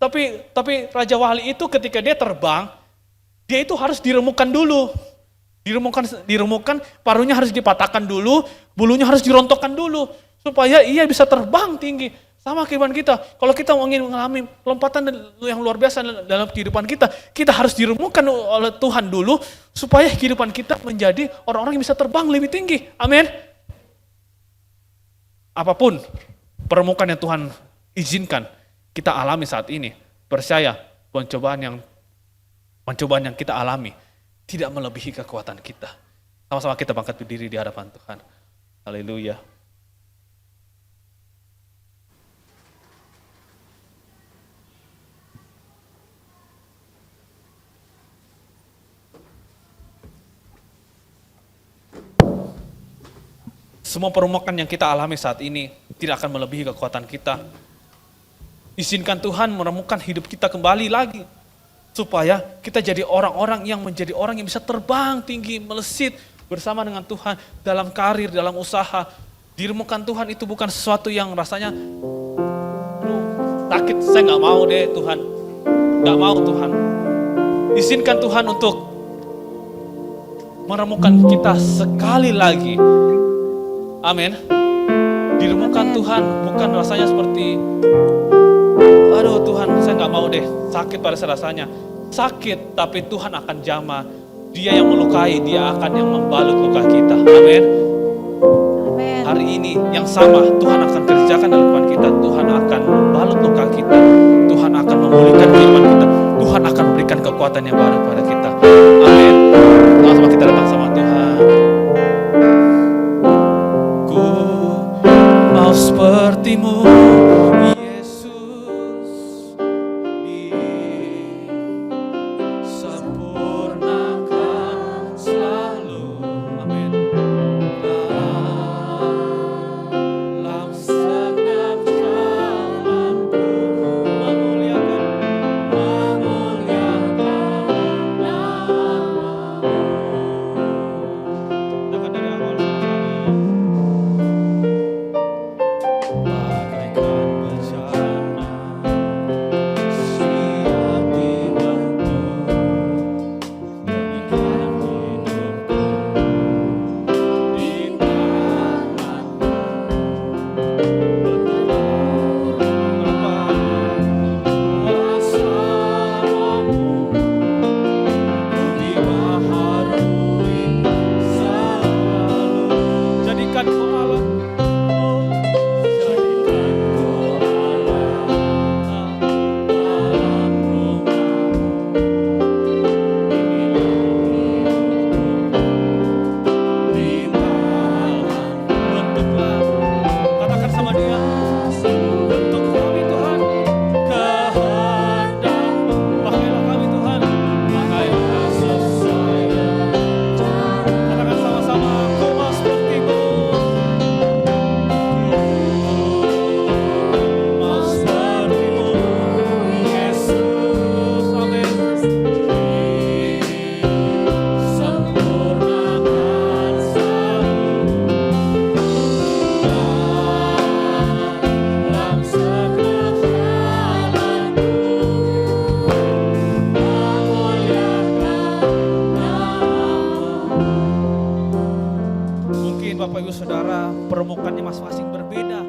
Tapi Raja Wali itu ketika dia terbang, dia itu harus diremukkan dulu. Diremukkan, paruhnya harus dipatahkan dulu, bulunya harus dirontokkan dulu. Supaya ia bisa terbang tinggi. Sama kehidupan kita. Kalau kita ingin mengalami lompatan yang luar biasa dalam kehidupan kita, kita harus diremukkan oleh Tuhan dulu, supaya kehidupan kita menjadi orang-orang yang bisa terbang lebih tinggi. Amin. Apapun peremukan yang Tuhan izinkan kita alami saat ini, percaya pencobaan yang pencobaan yang kita alami tidak melebihi kekuatan kita. Sama-sama kita bangkit berdiri di hadapan Tuhan. Haleluya. Semua permukaan yang kita alami saat ini tidak akan melebihi kekuatan kita. Izinkan Tuhan menemukan hidup kita kembali lagi. Supaya kita jadi orang-orang yang menjadi orang yang bisa terbang tinggi, melesit bersama dengan Tuhan dalam karir, dalam usaha. Diremukan Tuhan itu bukan sesuatu yang rasanya sakit, saya nggak mau deh Tuhan. Nggak mau Tuhan. Izinkan Tuhan untuk menemukan kita sekali lagi. Amin. Diremukan Tuhan bukan rasanya seperti, aduh Tuhan saya nggak mau deh, sakit pada rasanya. Sakit, tapi Tuhan akan jamah. Dia yang melukai, dia akan yang membalut luka kita. Amin. Hari ini yang sama Tuhan akan kerjakan dalam kehidupan kita. Tuhan akan membalut luka kita. Tuhan akan memulihkan kehidupan kita. Tuhan akan memberikan kekuatan yang baru pada kita. Amin. Sama-sama kita datang sama Tuhan. Ku mau sepertimu, permukaannya masing-masing berbeda.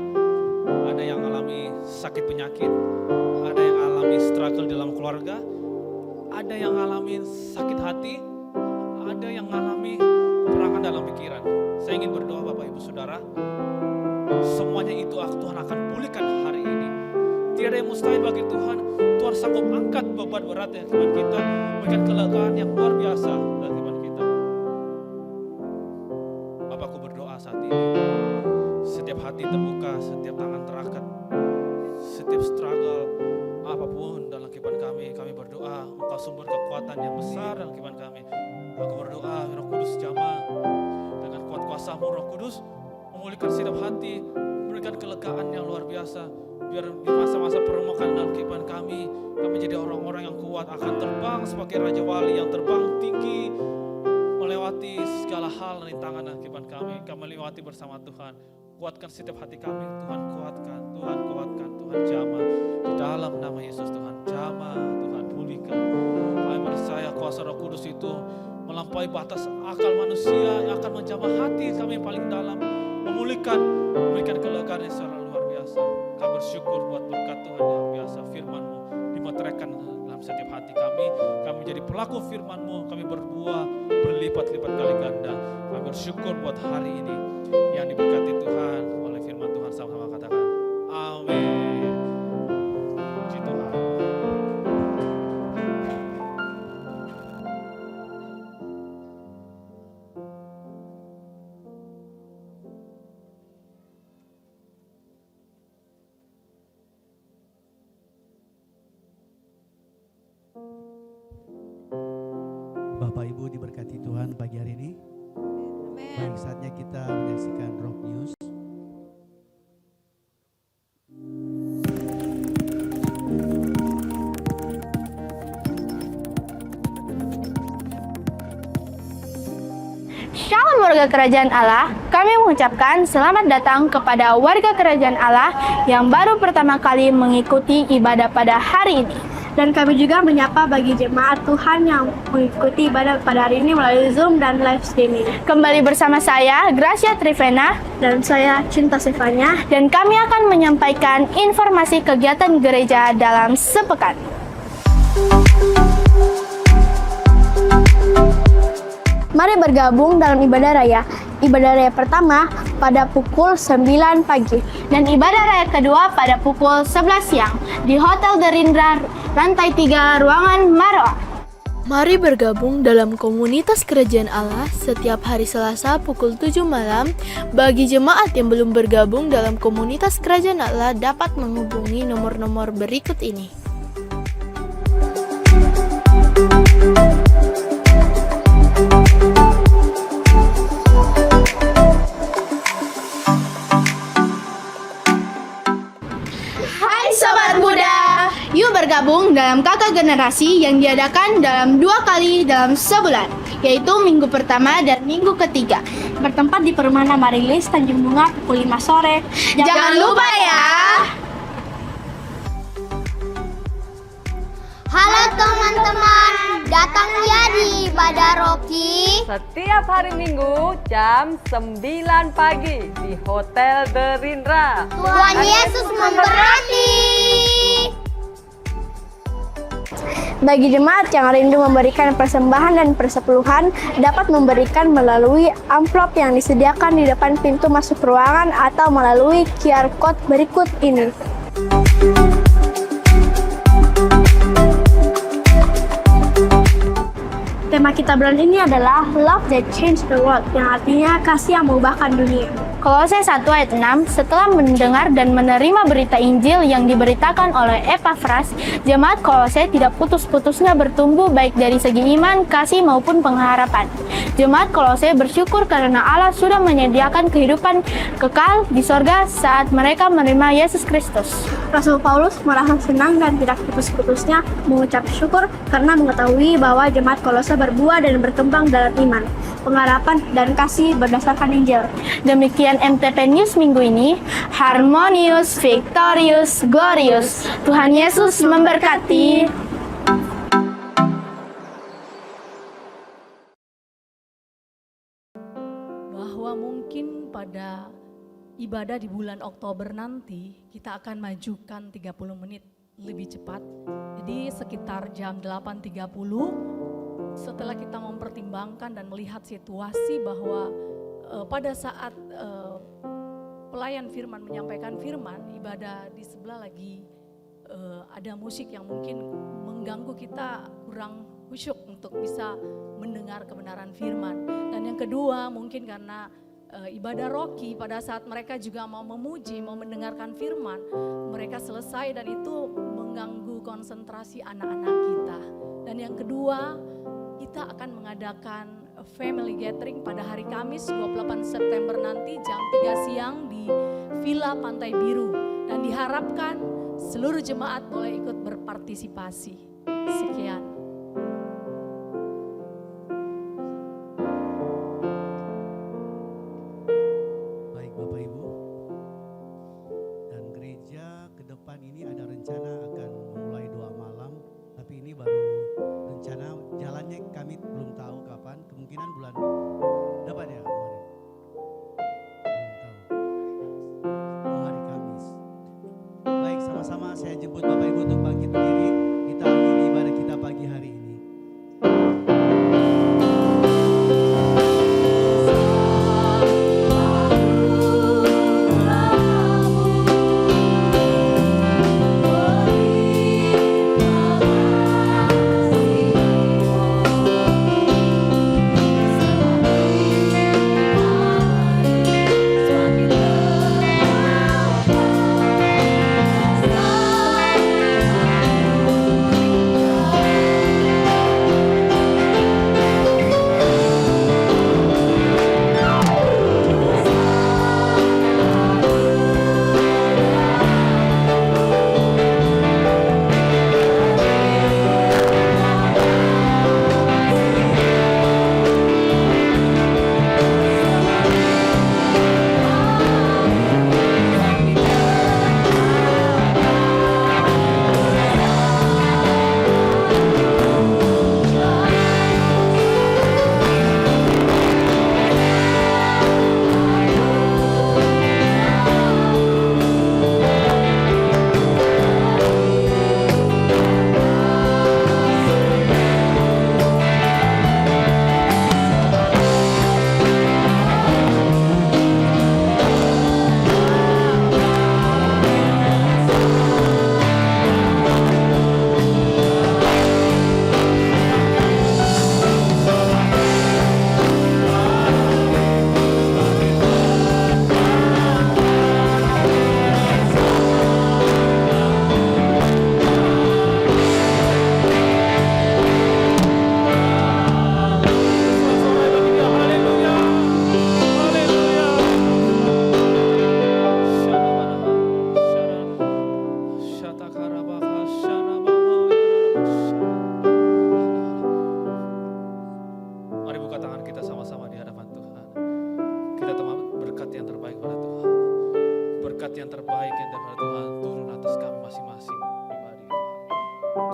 Ada yang alami sakit penyakit, ada yang alami struggle dalam keluarga, ada yang alami sakit hati, ada yang alami peperangan dalam pikiran. Saya ingin berdoa Bapak Ibu Saudara, semuanya itu Tuhan akan pulihkan hari ini. Tiada yang mustahil bagi Tuhan. Tuhan sanggup angkat beban berat yang kehidupan kita, berikan kelegaan yang luar biasa dalam kehidupan kita. Bapakku berdoa saat ini, setiap hati terbuka, setiap tangan terangkat, setiap struggle apapun dalam kehidupan kami berdoa Engkau sumber kekuatan yang besar dalam kehidupan kami. Aku berdoa Roh Kudus jamah dengan kuat kuasa-Mu Roh Kudus, memulihkan setiap hati, memberikan kelegaan yang luar biasa. Biar di masa-masa permukaan dalam kehidupan kami jadi orang-orang yang kuat, akan terbang sebagai Raja Wali yang terbang tinggi, melewati segala hal rintangan dalam kehidupan kami melewati bersama Tuhan. Kuatkan setiap hati kami, Tuhan kuatkan, Tuhan jamah di dalam nama Yesus. Tuhan jamah, Tuhan pulihkan. Kami percaya kuasa Roh Kudus itu melampaui batas akal manusia yang akan menjamah hati kami yang paling dalam, memulihkan, memberikan kelegaan yang secara luar biasa. Kami bersyukur buat berkat Tuhan yang biasa, firman-Mu dimeteraikan dalam setiap hati kami menjadi pelaku firman-Mu, kami berbuah berlipat-lipat kali ganda. Kami bersyukur buat hari ini yang diberkati Tuhan oleh firman Tuhan. Sama-sama katakan amin. Puji Tuhan. Bapak Ibu diberkati Tuhan pagi hari ini. Baik, saatnya kita menyaksikan Rock News. Shalom warga kerajaan Allah, kami mengucapkan selamat datang kepada warga kerajaan Allah yang baru pertama kali mengikuti ibadah pada hari ini. Dan kami juga menyapa bagi jemaat Tuhan yang mengikuti ibadah pada hari ini melalui Zoom dan live streaming. Kembali bersama saya, Gracia Trivena, Dan saya Cinta Stefania. dan kami akan menyampaikan informasi kegiatan gereja dalam sepekan. Mari bergabung dalam ibadah raya. Ibadah raya pertama pada pukul 9 pagi dan ibadah raya kedua pada pukul 11 siang di Hotel Derindra, lantai 3, ruangan Marwa. Mari bergabung dalam komunitas kerajaan Allah setiap hari Selasa pukul 7 malam. Bagi jemaat yang belum bergabung dalam komunitas kerajaan Allah dapat menghubungi nomor-nomor berikut ini. Hai Sobat Muda, yuk bergabung dalam kakak generasi yang diadakan dalam 2 kali dalam sebulan, yaitu minggu pertama dan minggu ketiga. Bertempat di Perumahan Amarilis, Tanjung Bunga, pukul 5 sore. Jangan lupa ya! Halo teman-teman, datang ya di ibadah Rocky setiap hari Minggu jam 9 pagi di Hotel Derindra. Tuhan Yesus memberkati. Bagi jemaat yang rindu memberikan persembahan dan persepuluhan, dapat memberikan melalui amplop yang disediakan di depan pintu masuk ruangan atau melalui QR Code berikut ini. Tema kita bulan ini adalah Love That Changed the World, yang artinya kasih yang mengubahkan dunia. Kolose 1 ayat 6, setelah mendengar dan menerima berita Injil yang diberitakan oleh Epafras, jemaat Kolose tidak putus-putusnya bertumbuh baik dari segi iman, kasih maupun pengharapan. Jemaat Kolose bersyukur karena Allah sudah menyediakan kehidupan kekal di sorga saat mereka menerima Yesus Kristus. Rasul Paulus merasa senang dan tidak putus-putusnya mengucap syukur karena mengetahui bahwa jemaat Kolose berbuah dan berkembang dalam iman, pengharapan, dan kasih berdasarkan Injil. Demikian MTP News minggu ini. Harmonious, victorious, glorious. Tuhan Yesus memberkati. Bahwa mungkin pada ibadah di bulan Oktober nanti kita akan majukan 30 menit lebih cepat. Jadi sekitar jam 8.30 setelah kita mempertimbangkan dan melihat situasi bahwa pada saat pelayan firman menyampaikan firman, ibadah di sebelah lagi ada musik yang mungkin mengganggu kita kurang khusyuk untuk bisa mendengar kebenaran firman. Dan yang kedua mungkin karena ibadah Rocky pada saat mereka juga mau memuji, mau mendengarkan firman, mereka selesai dan itu mengganggu konsentrasi anak-anak kita. Dan yang kedua, kita akan mengadakan family gathering pada hari Kamis 28 September nanti jam 3 siang di Villa Pantai Biru. Dan diharapkan seluruh jemaat boleh ikut berpartisipasi. Sekian. Baik Bapak Ibu, dan gereja ke depan ini ada rencana akan memulai doa malam, tapi ini baru rencana, jalannya kami belum tahu kapan, kemungkinan bulan depan ya kemarin. Belum tahu. Oh, hari Kamis. Baik, sama-sama saya jemput Bapak Ibu untuk bangkit berdiri, kita akhiri ibadah kita pagi hari ini.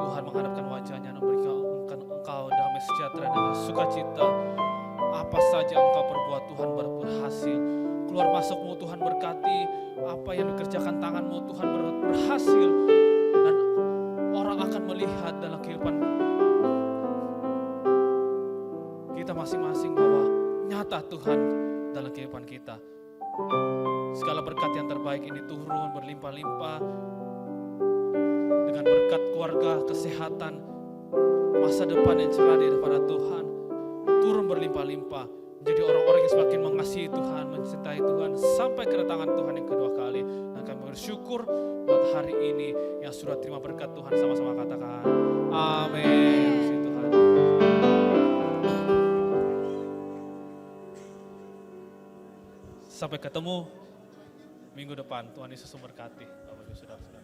Tuhan menghadapkan wajahnya dan memberikan Engkau damai sejahtera dan sukacita. Apa saja Engkau perbuat Tuhan berhasil. Keluar masukmu Tuhan berkati, apa yang dikerjakan tanganmu Tuhan berhasil. Dan orang akan melihat dalam kehidupan kita masing-masing bahwa nyata Tuhan dalam kehidupan kita. Segala berkat yang terbaik ini turun berlimpah-limpah dengan berkat keluarga, kesehatan, masa depan yang cerah di hadapan Tuhan, turun berlimpah-limpah menjadi orang-orang yang semakin mengasihi Tuhan, mencintai Tuhan sampai kedatangan Tuhan yang kedua kali. Dan kami bersyukur buat hari ini yang sudah terima berkat Tuhan, sama-sama katakan amin. Tuhan. Sampai ketemu minggu depan. Tuhan Yesus memberkati. Bapak Ibu Saudara-saudara.